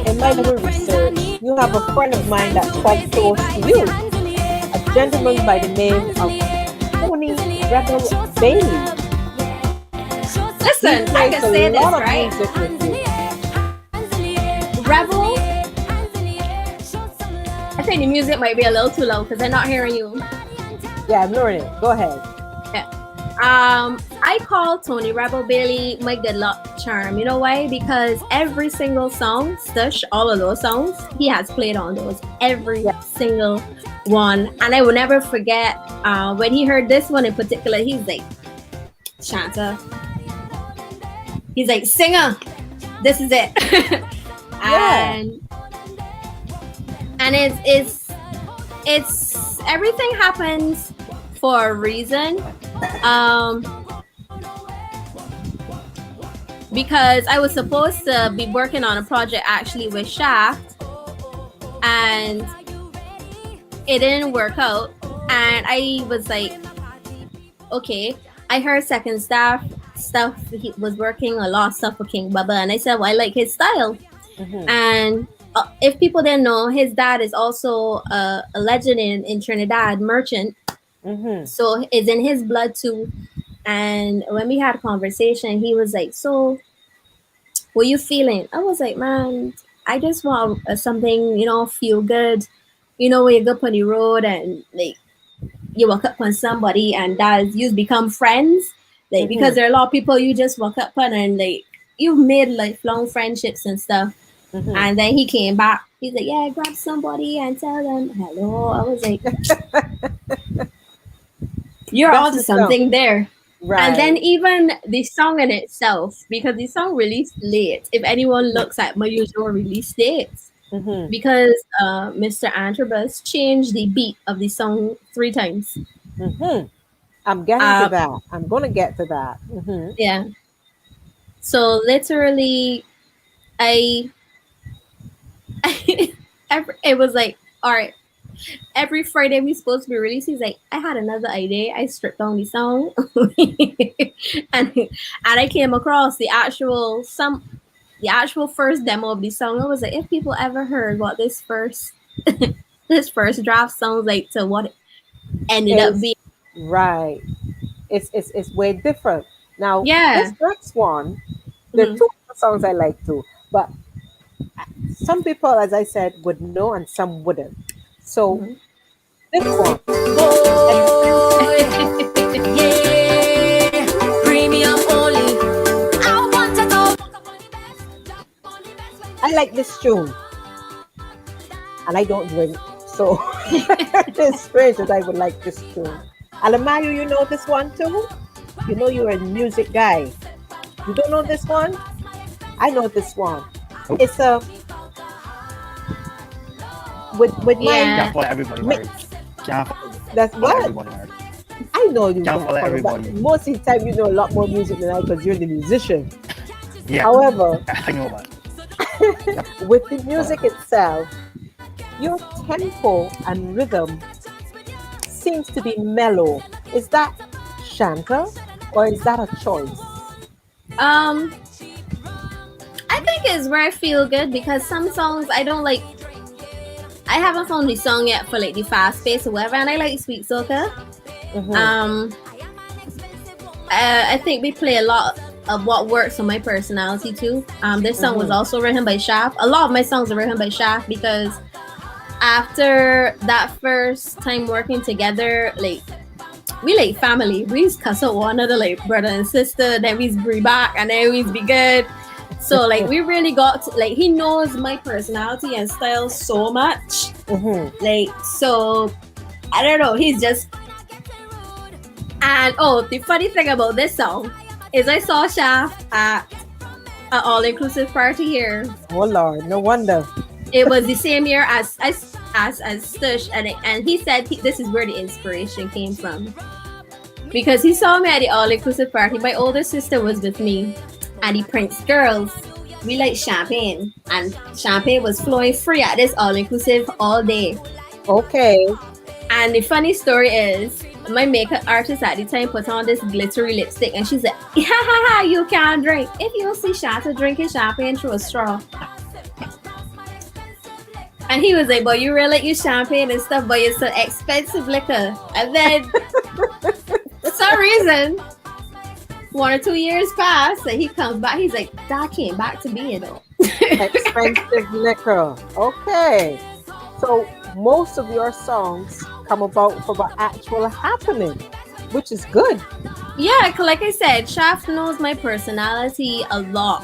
Speaker 1: in my little research, you have a friend of mine that's quite close to you, a gentleman by the name of Tony Rebel Bailey.
Speaker 3: Listen, I
Speaker 1: Plays
Speaker 3: can
Speaker 1: a
Speaker 3: say this,
Speaker 1: lot of
Speaker 3: right?
Speaker 1: music with you.
Speaker 3: Rebel, I think the music might be a little too loud because they're not hearing you.
Speaker 1: Yeah, I'm learning. Go ahead.
Speaker 3: Yeah. I call Tony Rebel Bailey my good luck charm. You know why? Because every single song, Stush, all of those songs, he has played on those. Every single one. And I will never forget when he heard this one in particular, he's like, Shanta. He's like, singer, this is it. And it's everything happens for a reason. Because I was supposed to be working on a project actually with Shaft, and it didn't work out. And I was like, okay, I heard second stuff. He was working a lot of stuff for King Bubba, and I said, well, I like his style. And if people didn't know, his dad is also a legend in Trinidad, merchant. So it's in his blood too. And when we had a conversation, he was like, so what you feeling? I was like, man, I just want something, feel good. When you go up on the road and like you walk up on somebody and that you become friends. Like because there are a lot of people you just walk up on and like you've made lifelong friendships and stuff. And then he came back. He's like, yeah, grab somebody and tell them hello. I was like, you're onto something there. Right. And then even the song in itself, because the song released late, if anyone looks at my usual release dates, because Mr. Antrobus changed the beat of the song 3 times.
Speaker 1: I'm getting to that. I'm going to get to that.
Speaker 3: Yeah. So literally, it was like, all right, every Friday we supposed to be releasing. He's like, I had another idea. I stripped down the song, and I came across the actual first demo of the song. I was like, if people ever heard what this first draft sounds like to what it ended up being,
Speaker 1: right? It's way different. Now, this next one, there are 2 songs I like too, but some people, as I said, would know and some wouldn't. So this one,
Speaker 4: premium only.
Speaker 1: I like this tune, and I don't drink, so it's strange that I would like this tune. Alamayo, you know this one too? You know you're a music guy. You don't know this one? I know this one. It's a with
Speaker 2: Can't follow everybody.
Speaker 1: That's what
Speaker 2: Everybody.
Speaker 1: I know you.
Speaker 2: Can't follow everybody.
Speaker 1: But most of the time, you know a lot more music than I because you're the musician.
Speaker 2: Yeah.
Speaker 1: However,
Speaker 2: I know about it.
Speaker 1: with the music itself, your tempo and rhythm seems to be mellow. Is that Shanta or is that a choice?
Speaker 3: I think it's where I feel good because some songs I don't like. I haven't found the song yet for like the fast pace or whatever, and I like sweet soca. I think we play a lot of what works for my personality too. This song was also written by Shaft. A lot of my songs are written by Shaft because after that first time working together, like we like family. We used to cuss out one another like brother and sister, then we be back and then we be good. So like we really got to, like he knows my personality and style so much. Like so I don't know, he's just and oh the funny thing about this song is I saw Shaft at an all-inclusive party here.
Speaker 1: Oh Lord, no wonder.
Speaker 3: It was the same year as Stush, and he said this is where the inspiration came from because he saw me at the all-inclusive party. My older sister was with me, and the Prince girls, we like champagne, and champagne was flowing free at this all-inclusive all day.
Speaker 1: Okay.
Speaker 3: And the funny story is, my makeup artist at the time put on this glittery lipstick, and she said, "Ha ha ha! You can't drink. If you see Shanta drinking champagne through a straw." And he was like, "But you really like your champagne and stuff, but it's so expensive liquor." And then, for some reason, 1 or 2 years pass, and he comes back. He's like, "That came back to me, you know."
Speaker 1: Expensive liquor. Okay. So most of your songs come about from an actual happening, which is good.
Speaker 3: Yeah, like I said, Shaft knows my personality a lot.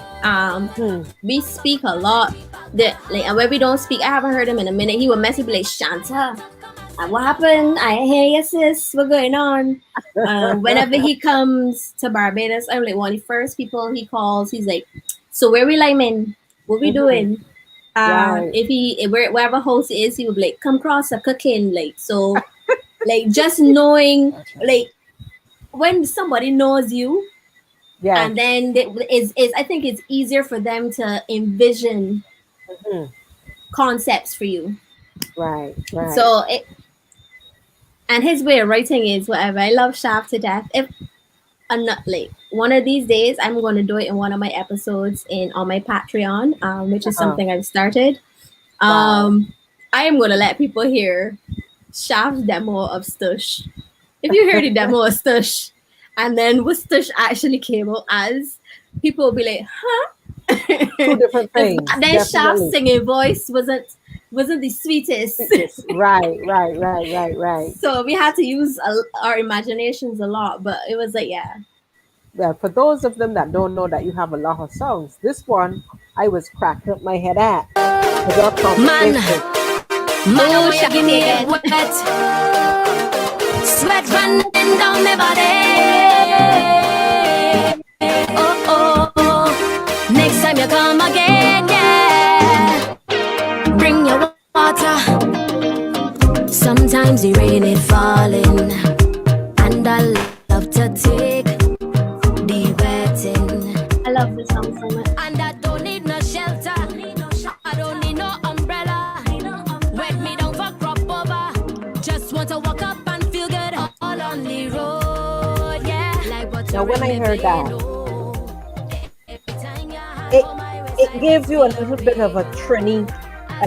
Speaker 3: We speak a lot. And when we don't speak, I haven't heard him in a minute. He would message me like, "Shanta, what happened? I hear you, sis. What's going on?" Whenever he comes to Barbados, I'm like one of the first people he calls. He's like, "So where we liming? What we doing?"
Speaker 1: Right.
Speaker 3: If wherever host is, he would be like, "Come cross a cooking." Like so, like just knowing like when somebody knows you,
Speaker 1: Yeah.
Speaker 3: and then is I think it's easier for them to envision concepts for you.
Speaker 1: Right. Right.
Speaker 3: So it and his way of writing is whatever. I love Shaft to death. If I'm not like one of these days, I'm going to do it in one of my episodes on my Patreon, which is something I've started. I am going to let people hear Shaft's demo of Stush. If you hear the demo of Stush, and then what Stush actually came out as, people will be like, "Huh?"
Speaker 1: Two different things.
Speaker 3: Then Shaft's singing voice wasn't the sweetest.
Speaker 1: Right.
Speaker 3: So we had to use our imaginations a lot, but it was like, yeah.
Speaker 1: Well, for those of them that don't know that you have a lot of songs, this one I was cracking up my head at.
Speaker 4: Man, man, you give me wet. Sweat running down my body. Oh. Next time you come again, yeah. Bring your water. Sometimes the rain is falling, and I love to take the wetting.
Speaker 3: I love this song so much.
Speaker 4: And I don't need no shelter. I don't need no umbrella. Wet me down for crop over. Just want to walk up and feel good all on the road. Yeah. Like what
Speaker 1: Now, when I heard that, it gives you a little bit of a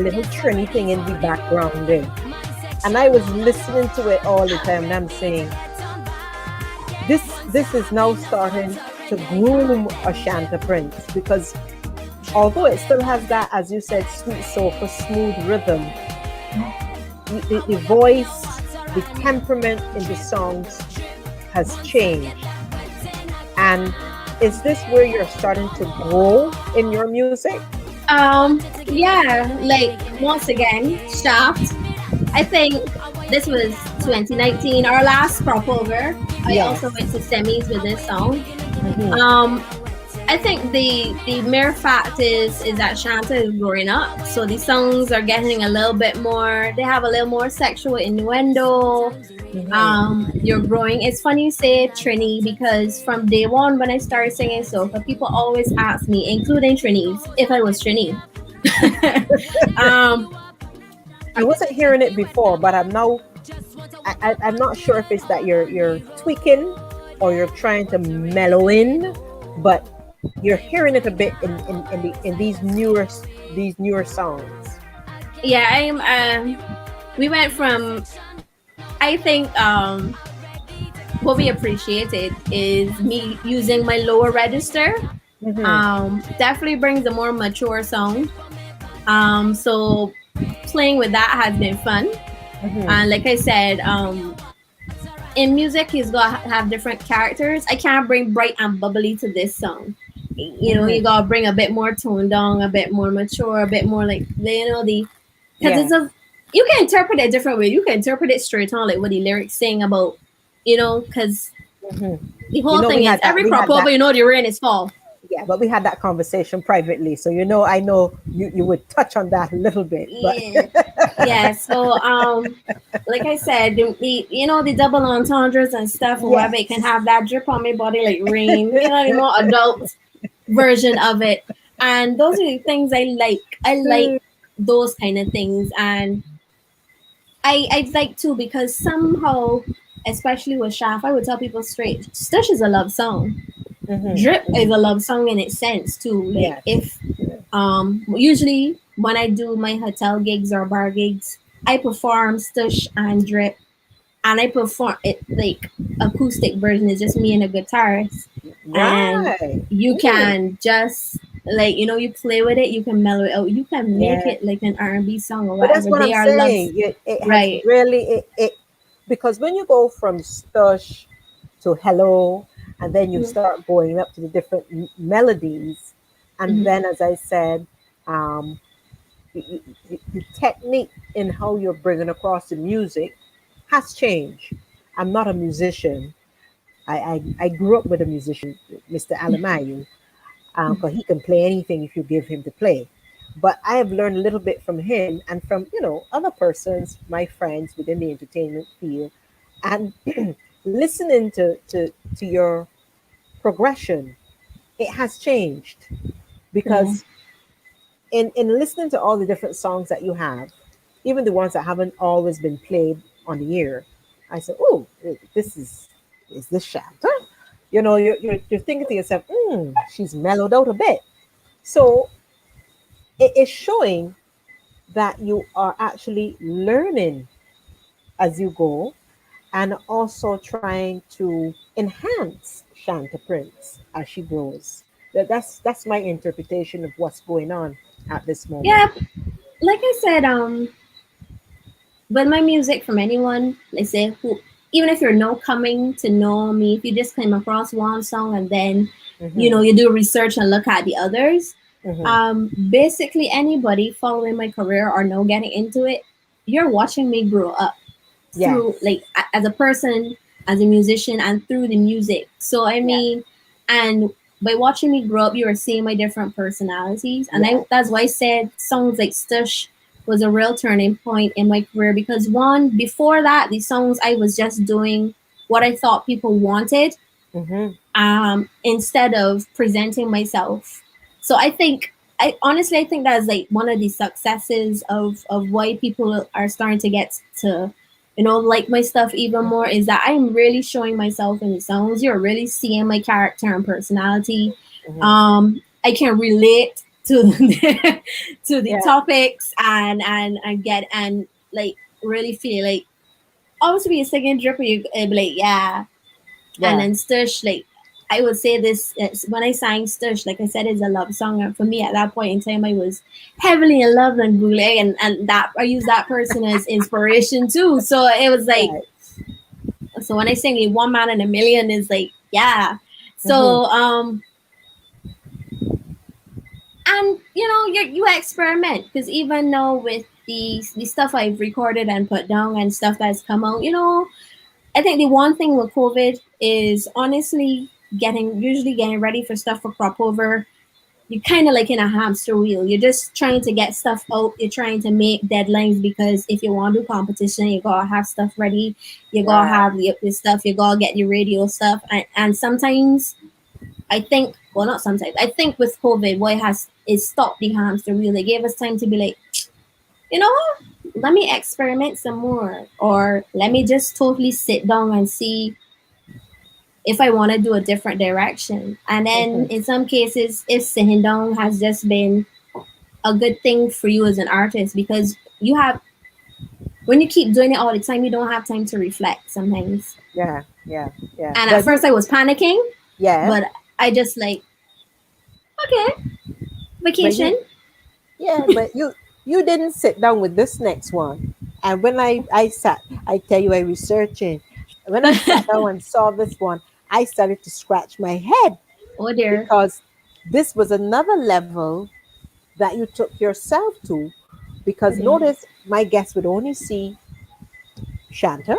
Speaker 1: little Trini thing in the background there. And I was listening to it all the time, and I'm saying, this is now starting to groom a Shanta Prince, because although it still has that, as you said, sweet soulful, smooth rhythm, the voice, the temperament in the songs has changed. And is this where you're starting to grow in your music?
Speaker 3: Yeah, like once again, Shaft. I think this was 2019, our last crop over. I also went to semis with this song. I think the mere fact is that Shanta is growing up, so the songs are getting a little bit more. They have a little more sexual innuendo. You're growing. It's funny you say Trini, because from day one when I started singing soca, people always ask me, including Trinis, if I was Trini.
Speaker 1: I wasn't hearing it before, but I'm now. I'm not sure if it's that you're tweaking or you're trying to mellow in, but you're hearing it a bit in these newer songs.
Speaker 3: Yeah, I'm. We went from. I think what we appreciated is me using my lower register. Definitely brings a more mature song. So playing with that has been fun. And like I said, in music, he's got to have different characters. I can't bring bright and bubbly to this song.
Speaker 1: Mm-hmm.
Speaker 3: you gotta bring a bit more tone down, a bit more mature, a bit more like the because
Speaker 1: Yeah.
Speaker 3: it's a you can interpret it a different way. You can interpret it straight on like what the lyrics saying about because
Speaker 1: Hmm.
Speaker 3: the
Speaker 1: You
Speaker 3: whole
Speaker 1: know,
Speaker 3: thing is every
Speaker 1: we
Speaker 3: crop
Speaker 1: had
Speaker 3: over,
Speaker 1: that.
Speaker 3: the rain is fall.
Speaker 1: Yeah, but we had that conversation privately, so you know, I know you would touch on that a little bit, but
Speaker 3: Yeah, yeah. So like I said, the double entendres and stuff or whatever, it can
Speaker 1: yes.
Speaker 3: have that drip on my body like rain. The more adult version of it, and those are the things I like. I like those kind of things, and I like too because somehow, especially with Shaft, I would tell people straight, Stush is a love song.
Speaker 1: Hmm.
Speaker 3: Drip is
Speaker 1: Hmm.
Speaker 3: a love song in its sense too. Like
Speaker 1: Yes.
Speaker 3: if usually when I do my hotel gigs or bar gigs, I perform Stush and Drip, and I perform it like acoustic version is just me and a guitarist, and
Speaker 1: Right.
Speaker 3: you
Speaker 1: Mm.
Speaker 3: can just like you play with it, you can mellow it out, you can make
Speaker 1: Yeah.
Speaker 3: it like an R&B song or
Speaker 1: But that's
Speaker 3: whatever.
Speaker 1: what
Speaker 3: They
Speaker 1: I'm
Speaker 3: are loves,
Speaker 1: saying. It has
Speaker 3: right?
Speaker 1: really because when you go from stush to hello, and then you
Speaker 3: Mhm,
Speaker 1: start going up to the different melodies, and
Speaker 3: mhm,
Speaker 1: then, as I said, um, the technique in how you're bringing across the music has changed. I'm not a musician. I grew up with a musician, Mr. Alamayu, because he can play anything if you give him to play. But I have learned a little bit from him and from other persons, my friends within the entertainment field, and listening to your progression, it has changed
Speaker 3: yeah.
Speaker 1: because in listening to all the different songs that you have, even the ones that haven't always been played on the air, I said, "Oh, is this Shanta?" You're thinking to yourself, "She's mellowed out a bit." So it is showing that you are actually learning as you go, and also trying to enhance Shanta Prince as she grows. That's my interpretation of what's going on at this moment.
Speaker 3: Yeah, like I said, but my music from anyone, like say who, even if you're no coming to know me, if you just came across one song and then
Speaker 1: Hmm.
Speaker 3: you do research and look at the others,
Speaker 1: Hmm.
Speaker 3: basically anybody following my career or no getting into it, you're watching me grow up through
Speaker 1: Yes.
Speaker 3: like as a person, as a musician, and through the music. So I
Speaker 1: Yeah.
Speaker 3: mean, and by watching me grow up, you are seeing my different personalities, and I
Speaker 1: Yeah.
Speaker 3: that's why I said songs like Stush was a real turning point in my career because one before that the songs I was just doing what I thought people wanted
Speaker 1: Hmm.
Speaker 3: instead of presenting myself. So I think I think that's like one of the successes of why people are starting to get to like my stuff even more is that I'm really showing myself in the songs. You're really seeing my character and personality.
Speaker 1: Hmm.
Speaker 3: I can relate to to the
Speaker 1: Yeah.
Speaker 3: topics and get and like really feel like obviously a second dripper you be like yeah, and
Speaker 1: Yeah.
Speaker 3: then Stush, like I would say this when I sang Stush, like I said, is a love song. And for me, at that point in time, I was heavily in love with Gule, and that I use that person as inspiration too. So it was like,
Speaker 1: Right.
Speaker 3: so when I sing a one man in a million is like, yeah.
Speaker 1: Hmm.
Speaker 3: So and you experiment because even now with the stuff I've recorded and put down and stuff that's come out, I think the one thing with COVID is honestly usually getting ready for stuff for crop over. You're kind of like in a hamster wheel. You're just trying to get stuff out. You're trying to make deadlines because if you want to do competition, you gotta have stuff ready. You gotta
Speaker 1: Right.
Speaker 3: have the stuff. You gotta get your radio stuff. And sometimes I think, well, not sometimes. I think with COVID, what it has is stopped the hamster wheel. They gave us time to be like, you know what? Let me experiment some more, or let me just totally sit down and see if I want to do a different direction. And then
Speaker 1: Hmm.
Speaker 3: in some cases, if sitting down has just been a good thing for you as an artist because when you keep doing it all the time, you don't have time to reflect sometimes.
Speaker 1: Yeah. Yeah. Yeah.
Speaker 3: And at
Speaker 1: But
Speaker 3: first, I was panicking,
Speaker 1: yeah.
Speaker 3: but I just like, okay,
Speaker 1: But
Speaker 3: vacation.
Speaker 1: you didn't sit down with this next one. And when I sat, I tell you, I researching. When I sat down and saw this one, I started to scratch my head
Speaker 3: Oh dear.
Speaker 1: because this was another level that you took yourself to, because
Speaker 3: Mhm.
Speaker 1: notice my guests would only see Shanta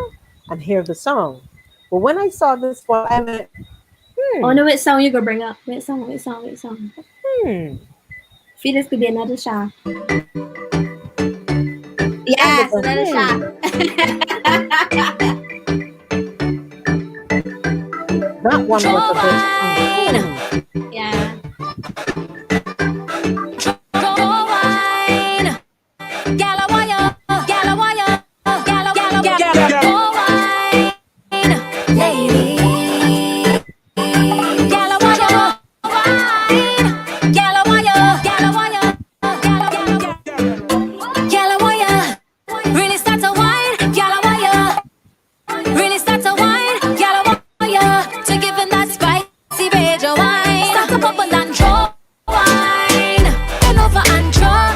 Speaker 1: and hear the song. But when I saw this one, I went,
Speaker 3: Oh
Speaker 1: hmm,
Speaker 3: no, which song you gonna bring up? Which song? Which song? Which song?
Speaker 1: hmm.
Speaker 3: Feel this could be another shot.
Speaker 1: And they
Speaker 3: Yes,
Speaker 1: go,
Speaker 3: another shot.
Speaker 1: hmm, that one was a bit,
Speaker 4: Wine,
Speaker 1: hmm.
Speaker 3: Yeah.
Speaker 4: wine, gala wire, gala wire, gala wine, lady, gala wire, wine, gala wire, gala wire, really start to wine, gala wire. Really start to wine, gyal I want ya to give him that spicy veg wine. Start to bubble and draw wine, bend over and draw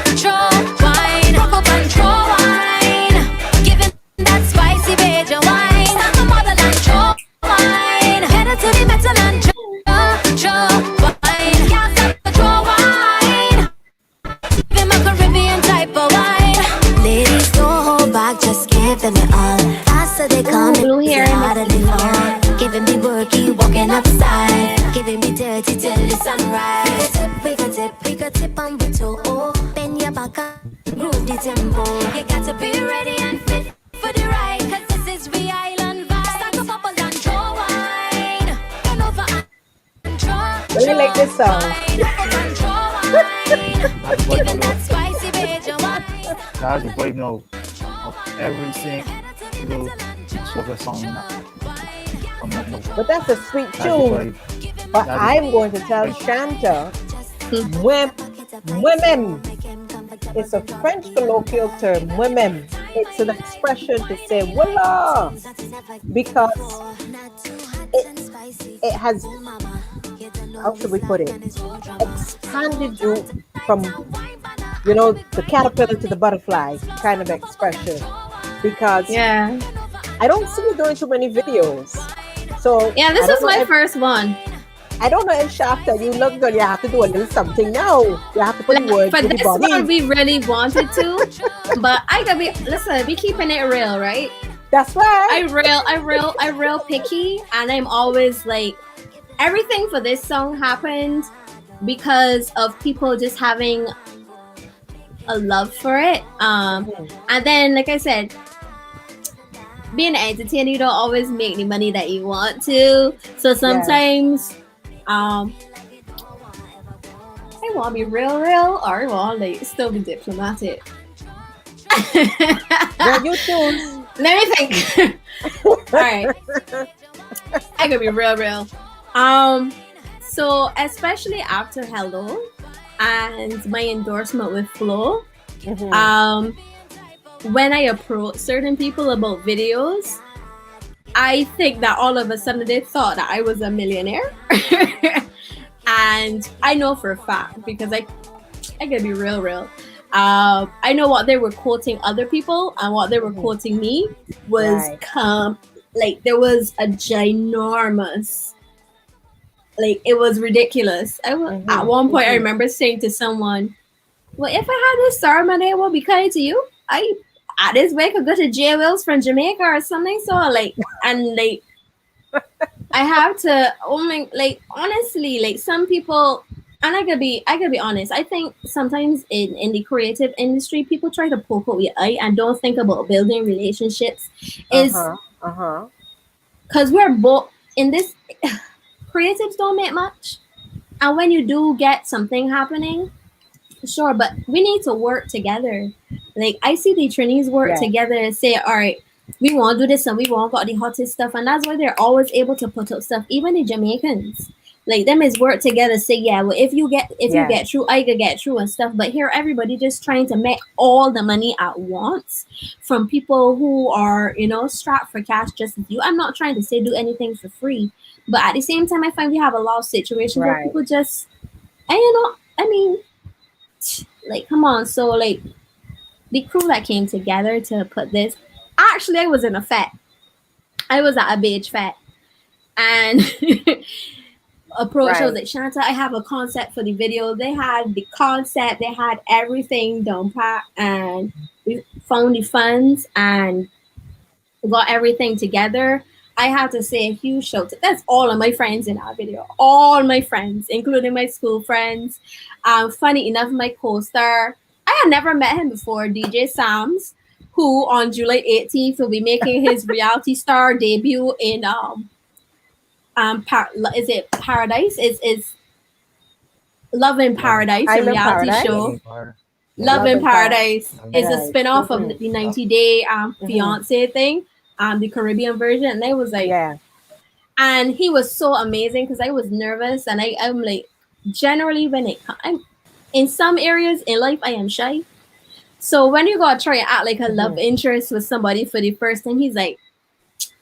Speaker 4: wine, rock up and draw wine, give him that spicy veg wine. Start to model and draw wine, head to the metal and draw wine. Gyal start to draw wine, give him a Caribbean type of wine. Ladies, don't hold back, just give them it all. Faster they come,
Speaker 3: Ooh, blue hair
Speaker 4: it's
Speaker 3: and
Speaker 4: harder they fall. Giving me worky, walking up style. Giving me dirty till the sunrise. We could tip on the toe. Bend your back up, groove the tempo. You got to be ready and fit for the ride, cause this is the island vibe. Start to bubble and draw wine. Turn over and draw
Speaker 1: Really like this song.
Speaker 4: wine. Rock up and draw wine.
Speaker 2: That's the
Speaker 4: Giving
Speaker 2: vibe
Speaker 4: that
Speaker 2: of,
Speaker 4: spicy veg wine.
Speaker 2: that's the vibe now of every single sort of song now. From that now.
Speaker 1: But that's a sweet
Speaker 2: That's the
Speaker 1: tune.
Speaker 2: vibe.
Speaker 1: But
Speaker 2: That's
Speaker 1: I'm
Speaker 2: the
Speaker 1: going to tell
Speaker 2: vibe.
Speaker 1: Shanta, women. It's a French colloquial term, women. It's an expression to say voila, because it has, how should we put it, expanded you from, the caterpillar to the butterfly kind of expression. Because
Speaker 3: Yeah.
Speaker 1: I don't see you doing too many videos. So
Speaker 3: Yeah, this
Speaker 1: I don't
Speaker 3: is
Speaker 1: know
Speaker 3: my
Speaker 1: if
Speaker 3: first one.
Speaker 1: I don't know if Shafter, you look good. You have to do a little something now. You have to put
Speaker 3: Like,
Speaker 1: words
Speaker 3: for
Speaker 1: in the
Speaker 3: this one,
Speaker 1: body.
Speaker 3: we really wanted to, but I gotta be listen. We keeping it real, right?
Speaker 1: That's right.
Speaker 3: I real picky, and I'm always like, everything for this song happened because of people just having a love for it. And then, like I said, being an entertainer, you don't always make the money that you want to. So sometimes, I want to be real, or I want to like still be diplomatic.
Speaker 1: Well, you choose.
Speaker 3: Let me think. All right, I could be real. So especially after Hello and my endorsement with Flo,
Speaker 1: Mhm.
Speaker 3: when I approach certain people about videos, I think that all of a sudden they thought that I was a millionaire. And I know for a fact, because I gotta be real. I know what they were quoting other people and what they were quoting me was
Speaker 1: Right.
Speaker 3: like there was a ginormous, like it was ridiculous. At one point I remember saying to someone, well, if I had this star money, I will be kind to you. I at this way could go to J Wills from Jamaica or something. So like, and like I have to only like honestly, like some people, and I could be honest. I think sometimes in the creative industry, people try to poke out your eye and don't think about building relationships. Is
Speaker 1: Uh-huh.
Speaker 3: because we're both in this. Creatives don't make much, and when you do get something happening, sure, but we need to work together. Like I see the trainees work
Speaker 1: Yeah.
Speaker 3: together and say, all right, we want to do this and we want got the hottest stuff, and that's why they're always able to put up stuff. Even the Jamaicans, like them, is work together. Say, yeah, well, if you get through, I could get through and stuff. But here, everybody just trying to make all the money at once from people who are strapped for cash. Just as you, I'm not trying to say do anything for free, but at the same time, I find we have a lot of situations where
Speaker 1: Right.
Speaker 3: people just, and I mean, like, come on. So like the crew that came together to put this, actually I was in a fete. I was at a beach fete, and approached. I was
Speaker 1: Right.
Speaker 3: like, Shanta, I have a concept for the video. They had the concept, they had everything done pat, and we found the funds and got everything together. I have to say a huge shout out. That's all of my friends in our video. All my friends, including my school friends. Funny enough, my co-star, I had never met him before, DJ Sams, who on July 18th will be making his reality star debut in is it Paradise? Is Love in
Speaker 2: Love,
Speaker 3: Paradise, a
Speaker 1: Island
Speaker 3: reality
Speaker 2: love
Speaker 1: Paradise.
Speaker 3: show.
Speaker 2: and part. Yeah,
Speaker 3: Love
Speaker 1: Love
Speaker 3: in
Speaker 1: and
Speaker 3: Paradise
Speaker 2: love and
Speaker 3: is a
Speaker 2: part.
Speaker 1: Paradise.
Speaker 3: spin-off of
Speaker 1: Mm-hmm.
Speaker 3: the 90-day
Speaker 1: Mm-hmm.
Speaker 3: fiance thing, the Caribbean version. And I was like,
Speaker 1: Yeah.
Speaker 3: and he was so amazing because I was nervous and I'm like, generally when I'm in some areas in life I am shy. So when you gotta try and act like a
Speaker 1: Mm-hmm.
Speaker 3: love interest with somebody for the first time, he's like,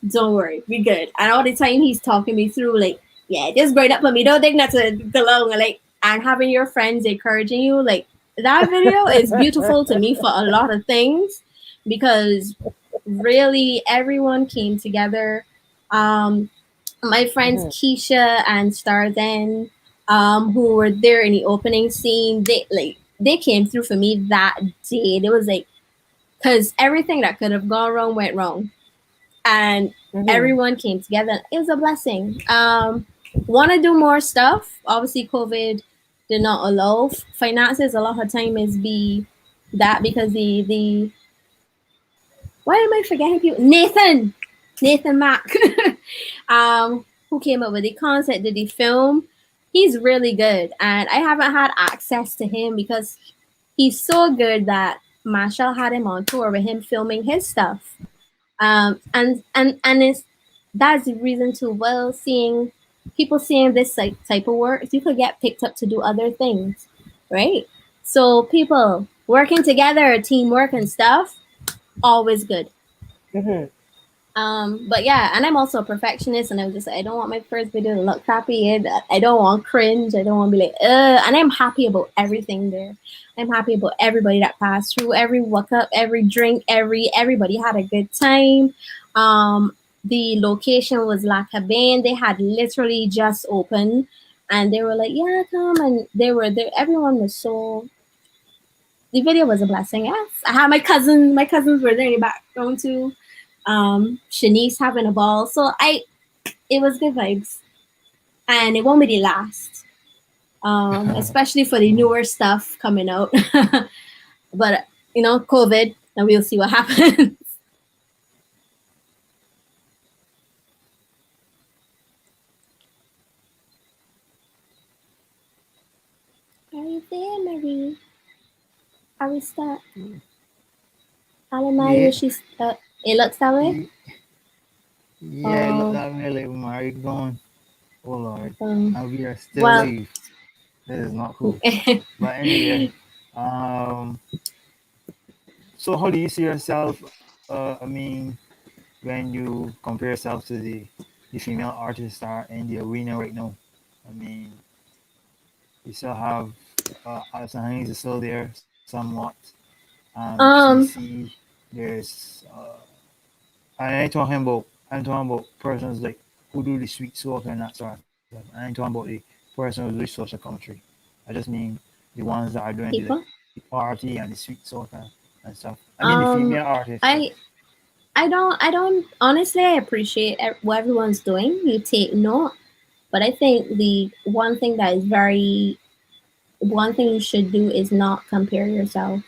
Speaker 3: don't worry, we good. And all the time he's talking me through like, yeah, just grade up for me. Don't think that's a long like, and having your friends encouraging you like that video is beautiful to me for a lot of things because really everyone came together. My friends
Speaker 1: Mm-hmm.
Speaker 3: Keisha and Starzen, who were there in the opening scene, they came through for me that day. It was like because everything that could have gone wrong went wrong and
Speaker 1: Mm-hmm.
Speaker 3: everyone came together. It was a blessing. Want to do more stuff. Obviously, COVID did not allow finances. A lot of time is be that because the why am I forgetting people? Nathan Mack, who came up with the concept, did the film. He's really good, and I haven't had access to him because he's so good that Marshall had him on tour with him filming his stuff. And it's that's the reason to well seeing people seeing this like type of work you could get picked up to do other things, right? So people working together, teamwork and stuff, always good.
Speaker 1: Mm-hmm.
Speaker 3: But yeah, and I'm also a perfectionist, and I'm just I don't want my first video to look crappy. And I don't want cringe. I don't want to be like, and I'm happy about everything there. I'm happy about everybody that passed through, every walk up, every drink, everybody had a good time. The location was La Cabane. They had literally just opened, and they were like, yeah, come, and they were there. Everyone was so. The video was a blessing. Yes, I had my cousins. My cousins were there in the background too. Shanice having a ball. So it was good vibes, and it won't be the last. Especially for the newer stuff coming out. But COVID, and we'll see what happens. Are you there, Marie? Are we stuck? Alamaya,
Speaker 2: Yeah,
Speaker 3: she's it looks that way.
Speaker 2: yeah, yeah. Look
Speaker 3: Oh,
Speaker 2: that way, like Marie going. Oh Lord,
Speaker 3: um,
Speaker 2: and we are still
Speaker 3: well,
Speaker 2: live. That is not cool. But anyway, um, so how do you see yourself? I mean, when you compare yourself to the female artists that are in the arena right now, I mean, you still have Alison Hayes is still there somewhat.
Speaker 3: um,
Speaker 2: TC, there's I ain't talking about persons like who do the sweet soca and that sort of stuff. I ain't talking about the persons who do social commentary. I just mean the ones that are doing
Speaker 3: people.
Speaker 2: the party and the sweet soca and stuff. I mean the female
Speaker 3: Um,
Speaker 2: artists like
Speaker 3: I I don't honestly. I appreciate what everyone's doing. You take note, but I think the one thing you should do is not compare yourself.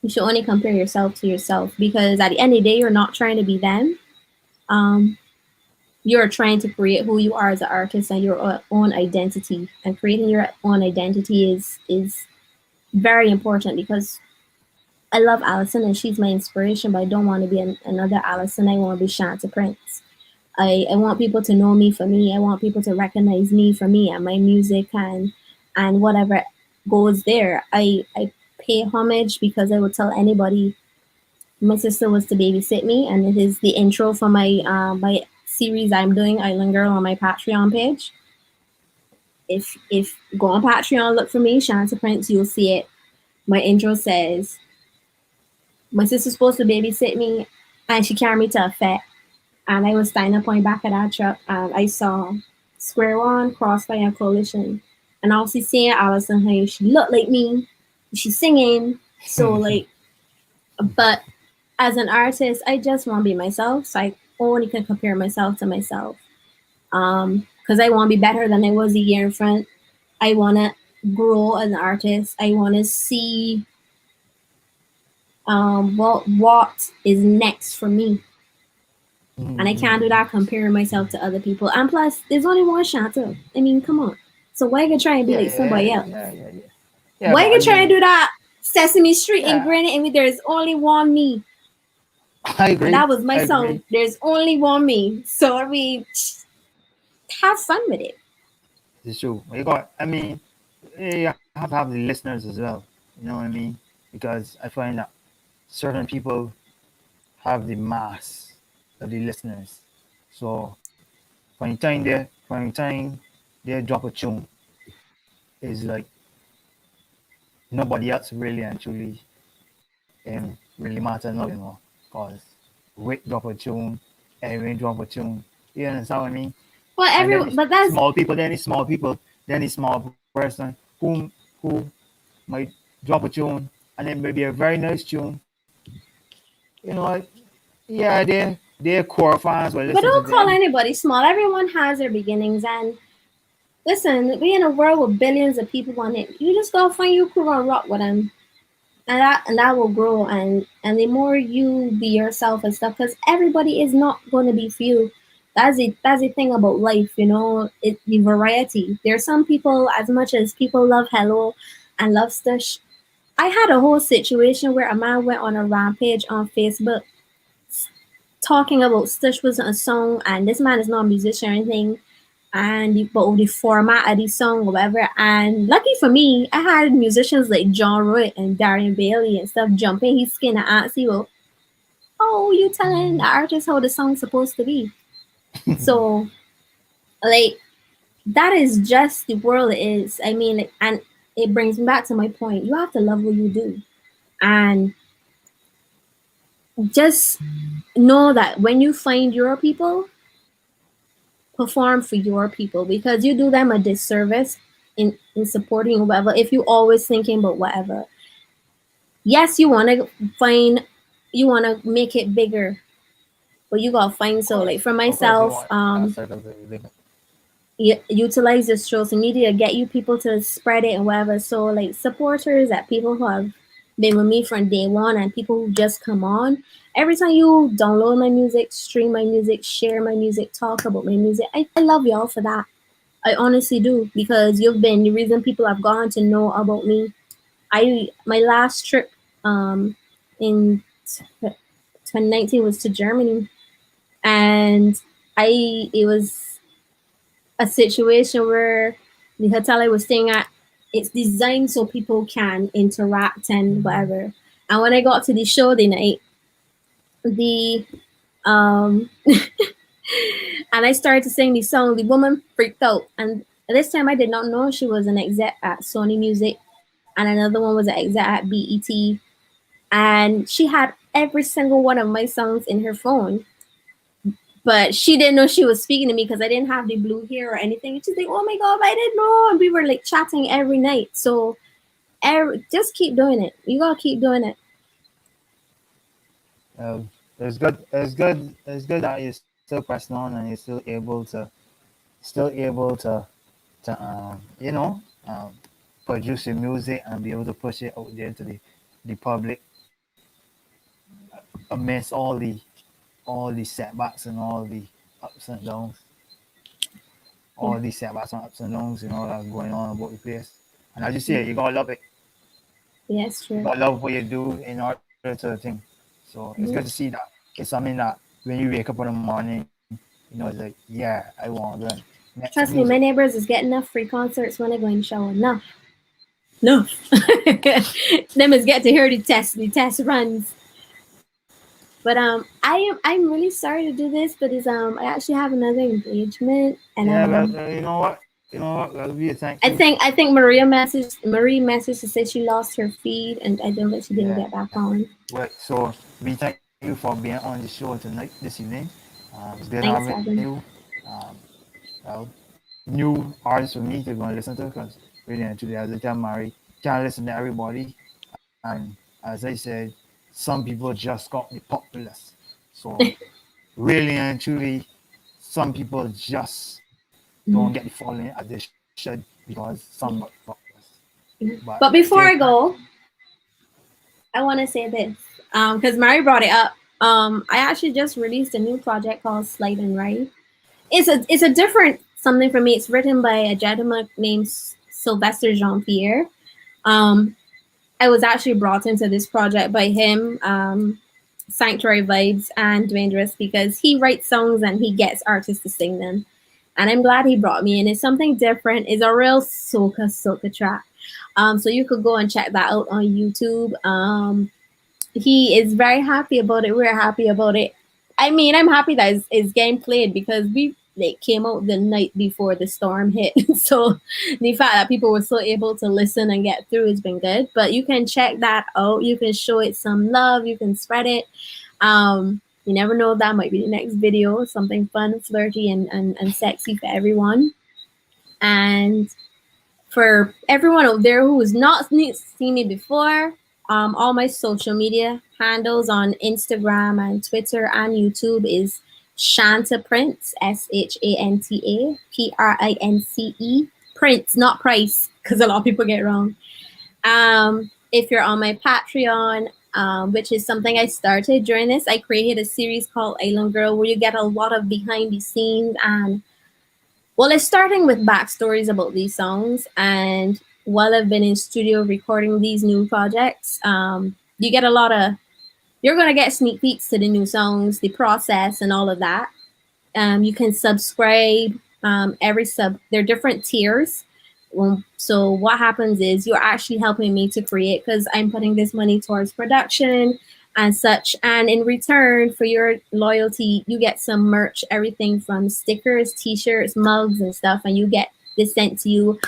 Speaker 3: You should only compare yourself to yourself because at the end of the day, you're not trying to be them. Um, you're trying to create who you are as an artist and your own identity. And creating your own identity is very important because I love Allison and she's my inspiration, but I don't want to be another Allison. I want to be Shanta Prince. I want people to know me for me. I want people to recognize me for me and my music and whatever goes there. I pay homage because I would tell anybody my sister was to babysit me, and it is the intro for my series I'm doing, Island Girl, on my Patreon page. If go on Patreon, look for me, Shanta Prince, you'll see it. My intro says my sister's supposed to babysit me, and she carried me to a vet. And I was standing up on the back of that truck, and I saw Square One, Crossfire Coalition. And obviously seeing Alison Hayes, she looked like me. She's singing. So like, but as an artist, I just want to be myself. So I only can compare myself to myself. Because I want to be better than I was a year in front. I want to grow as an artist. I want to see what is next for me. And I can't do that comparing myself to other people. And plus, there's only one Shanta. I mean, come on. So why you try and be
Speaker 2: Yeah,
Speaker 3: like somebody else?
Speaker 2: yeah.
Speaker 3: Why
Speaker 2: But I
Speaker 3: you try and
Speaker 2: mean,
Speaker 3: do that Sesame Street and
Speaker 2: yeah,
Speaker 3: granted, I mean, there's only one me.
Speaker 2: I
Speaker 3: And
Speaker 2: agree.
Speaker 3: that was my
Speaker 2: I agree.
Speaker 3: song. There's only one me. So I mean, have fun with it.
Speaker 2: It's true. You got. I mean, you have to have the listeners as well. You know what I mean? Because I find that certain people have the mass of the listeners. So from the time they drop a tune, it's like nobody else really and truly really matter now, you know. Cause Rick drop a tune, Aaron drop a tune. You understand what I mean?
Speaker 3: Well,
Speaker 2: And then
Speaker 3: everyone,
Speaker 2: the
Speaker 3: but that's
Speaker 2: small people, then the small person who might drop a tune and then maybe a very nice tune. You know what? Yeah, they're core fans will
Speaker 3: but
Speaker 2: listen to
Speaker 3: don't call
Speaker 2: them.
Speaker 3: anybody small. Everyone has their beginnings, and listen, we in a world with billions of people on it. You just go find your crew and rock with them, and that will grow. And the more you be yourself and stuff, because everybody is not going to be for you. That's the thing about life, you know. It the variety. There are some people, as much as people love Hello and love Stush. I had a whole situation where a man went on a rampage on Facebook talking about Stush wasn't a song, and this man is not a musician or anything, but the format of the song or whatever. And lucky for me, I had musicians like John Roy and Darian Bailey and stuff jumping his skin and asking, well, oh, you telling the artist how the song's supposed to be. So like that is just the world it is. I mean, like, and it brings me back to my point. You have to love what you do. And just know that when you find your people, perform for your people, because you do them a disservice in supporting whatever if you always thinking about whatever. Yes, you want to make it bigger, but you gotta find. So like for
Speaker 2: Of course, you
Speaker 3: myself,
Speaker 2: want that circle to be bigger.
Speaker 3: utilize the social media, get you people to spread it and whatever. So like supporters, that people who have been with me from day one, and people who just come on. Every time you download my music, stream my music, share my music, talk about my music, I love y'all for that. I honestly do, because you've been the reason people have gone to know about me. I my last trip in 2019 was to Germany, and it was a situation where the hotel I was staying at, it's designed so people can interact and whatever. And when I got to the show the night, the um and I started to sing the song, the woman freaked out. And this time I did not know she was an exec at Sony Music, and another one was an exec at BET. And she had every single one of my songs in her phone. But she didn't know she was speaking to me because I didn't have the blue hair or anything. She's like, oh my God, I didn't know. And we were like chatting every night. So just keep doing it. You gotta keep doing it.
Speaker 2: It's good. It's good. It's good that you're still pressing on and you're still able to produce your music and be able to push it out there to the public amidst all the setbacks and all the ups and downs,
Speaker 3: Yeah.
Speaker 2: all these setbacks and ups and downs, that going on about the place. And as you say, you gotta love it.
Speaker 3: Yes,
Speaker 2: You
Speaker 3: true.
Speaker 2: gotta love what you do in order to think. So it's good to
Speaker 3: Mhm.
Speaker 2: see that. It's something that when you wake up in the morning, it's like, yeah, I want to make some
Speaker 3: Trust me,
Speaker 2: music.
Speaker 3: my neighbors is getting enough free concerts when I go in the shower. No. No. Them is get to hear the test runs. But I'm really sorry to do this, but I actually have another engagement, and
Speaker 2: Yeah, well, you know what? Well, we thank you.
Speaker 3: I think Marie messaged to say she lost her feed, and I think that she didn't
Speaker 2: Yeah.
Speaker 3: get back on.
Speaker 2: Well, so we thank you for being on the show tonight, this evening. It's good
Speaker 3: Thanks,
Speaker 2: having
Speaker 3: Evan.
Speaker 2: you. Um, well, new artists for me to go and listen to because really and truly, as I tell Mary, can't listen to everybody. And as I said, some people just got me populous. So really and truly, some people just don't
Speaker 3: Mhm.
Speaker 2: get the following as they should because some got populous. But
Speaker 3: But before
Speaker 2: same
Speaker 3: I
Speaker 2: time,
Speaker 3: go, I want to say this because Mary brought it up. I actually just released a new project called Slide and Ride. It's a different something for me. It's written by a gentleman named Sylvester Jean Pierre. Um, I was actually brought into this project by him, Sanctuary Vibes and Dangerous, because he writes songs and he gets artists to sing them. And I'm glad he brought me in. It's something different. It's a real soca track. So you could go and check that out on YouTube. He is very happy about it. We're happy about it. I mean, I'm happy that it's getting played because we like came out the night before the storm hit. So the fact that people were still able to listen and get through has been good. But you can check that out. You can show it some love. You can spread it. You never know, that might be the next video, something fun, flirty, and sexy for everyone. And for everyone out there who has not seen me before, all my social media handles on Instagram and Twitter and YouTube is Shanta Prince, ShantaPrince, Prince, not Price, because a lot of people get it wrong. If you're on my Patreon, which is something I started during this, I created a series called Island Girl where you get a lot of behind the scenes and well, it's starting with backstories about these songs. And while I've been in studio recording these new projects, you get a lot of, you're going to get sneak peeks to the new songs, the process, and all of that. You can subscribe. There are different tiers. So what happens is you're actually helping me to create because I'm putting this money towards production and such. And in return for your loyalty, you get some merch, everything from stickers, t-shirts, mugs, and stuff. And you get this sent to you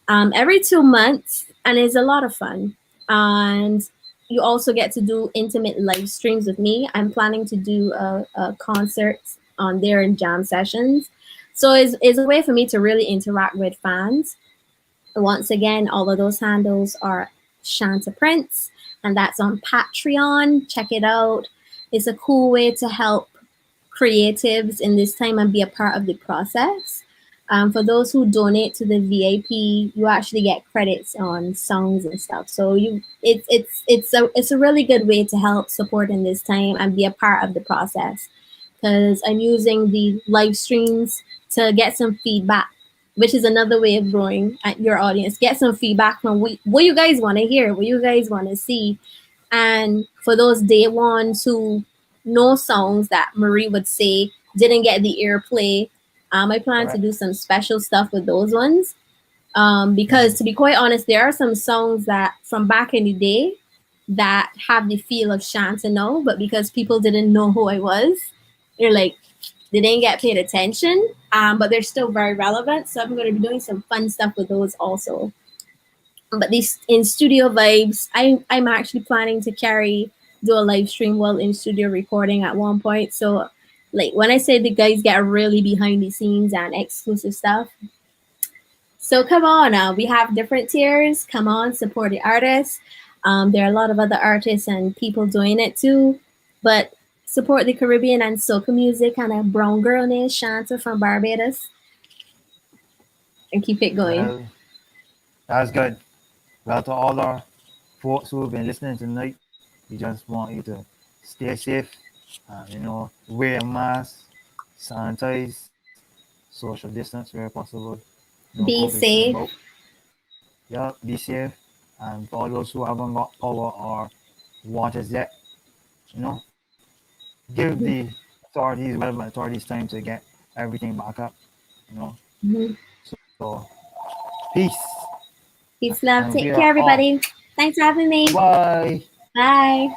Speaker 3: every 2 months. And it's a lot of fun. And you also get to do intimate live streams with me. I'm planning to do a concert on there in jam sessions. So it's a way for me to really interact with fans. Once again, all of those handles are Shanta Prince, and that's on Patreon. Check it out. It's a cool way to help creatives in this time and be a part of the process. For those who donate to the VIP, you actually get credits on songs and stuff. So it's a really good way to help support in this time and be a part of the process. Because I'm using the live streams to get some feedback, which is another way of growing at your audience. Get some feedback from what you guys want to hear, what you guys want to see. And for those day ones who know songs that Marie would say didn't get the airplay, I plan to
Speaker 2: correct.
Speaker 3: do some special stuff with those ones. Because to be quite honest, there are some songs that from back in the day that have the feel of Shanta now, but because people didn't know who I was, they're like, they didn't get paid attention, but they're still very relevant. So I'm going to be doing some fun stuff with those also. But these in studio vibes, I'm actually planning to do a live stream while in studio recording at one point. So like when I say the guys get really behind the scenes and exclusive stuff. So come on now, we have different tiers. Come on, support the artists. There are a lot of other artists and people doing it too. But support the Caribbean and soca music and a brown girl named Shanta from Barbados and keep it going.
Speaker 2: Well, that's good. Well, to all our folks who've been listening tonight, we just want you to stay safe, wear a mask, sanitize, social distance where possible, no
Speaker 3: Be
Speaker 2: public in
Speaker 3: safe.
Speaker 2: about. Yeah, be safe. And for all those who haven't got power or waters yet, you know, give the authorities, relevant authorities, time to get everything back up, you know.
Speaker 3: Mm-hmm.
Speaker 2: So, peace.
Speaker 3: Peace, love.
Speaker 2: And we
Speaker 3: Take
Speaker 2: are
Speaker 3: care,
Speaker 2: off.
Speaker 3: everybody. Thanks for having me.
Speaker 2: Bye.
Speaker 3: Bye.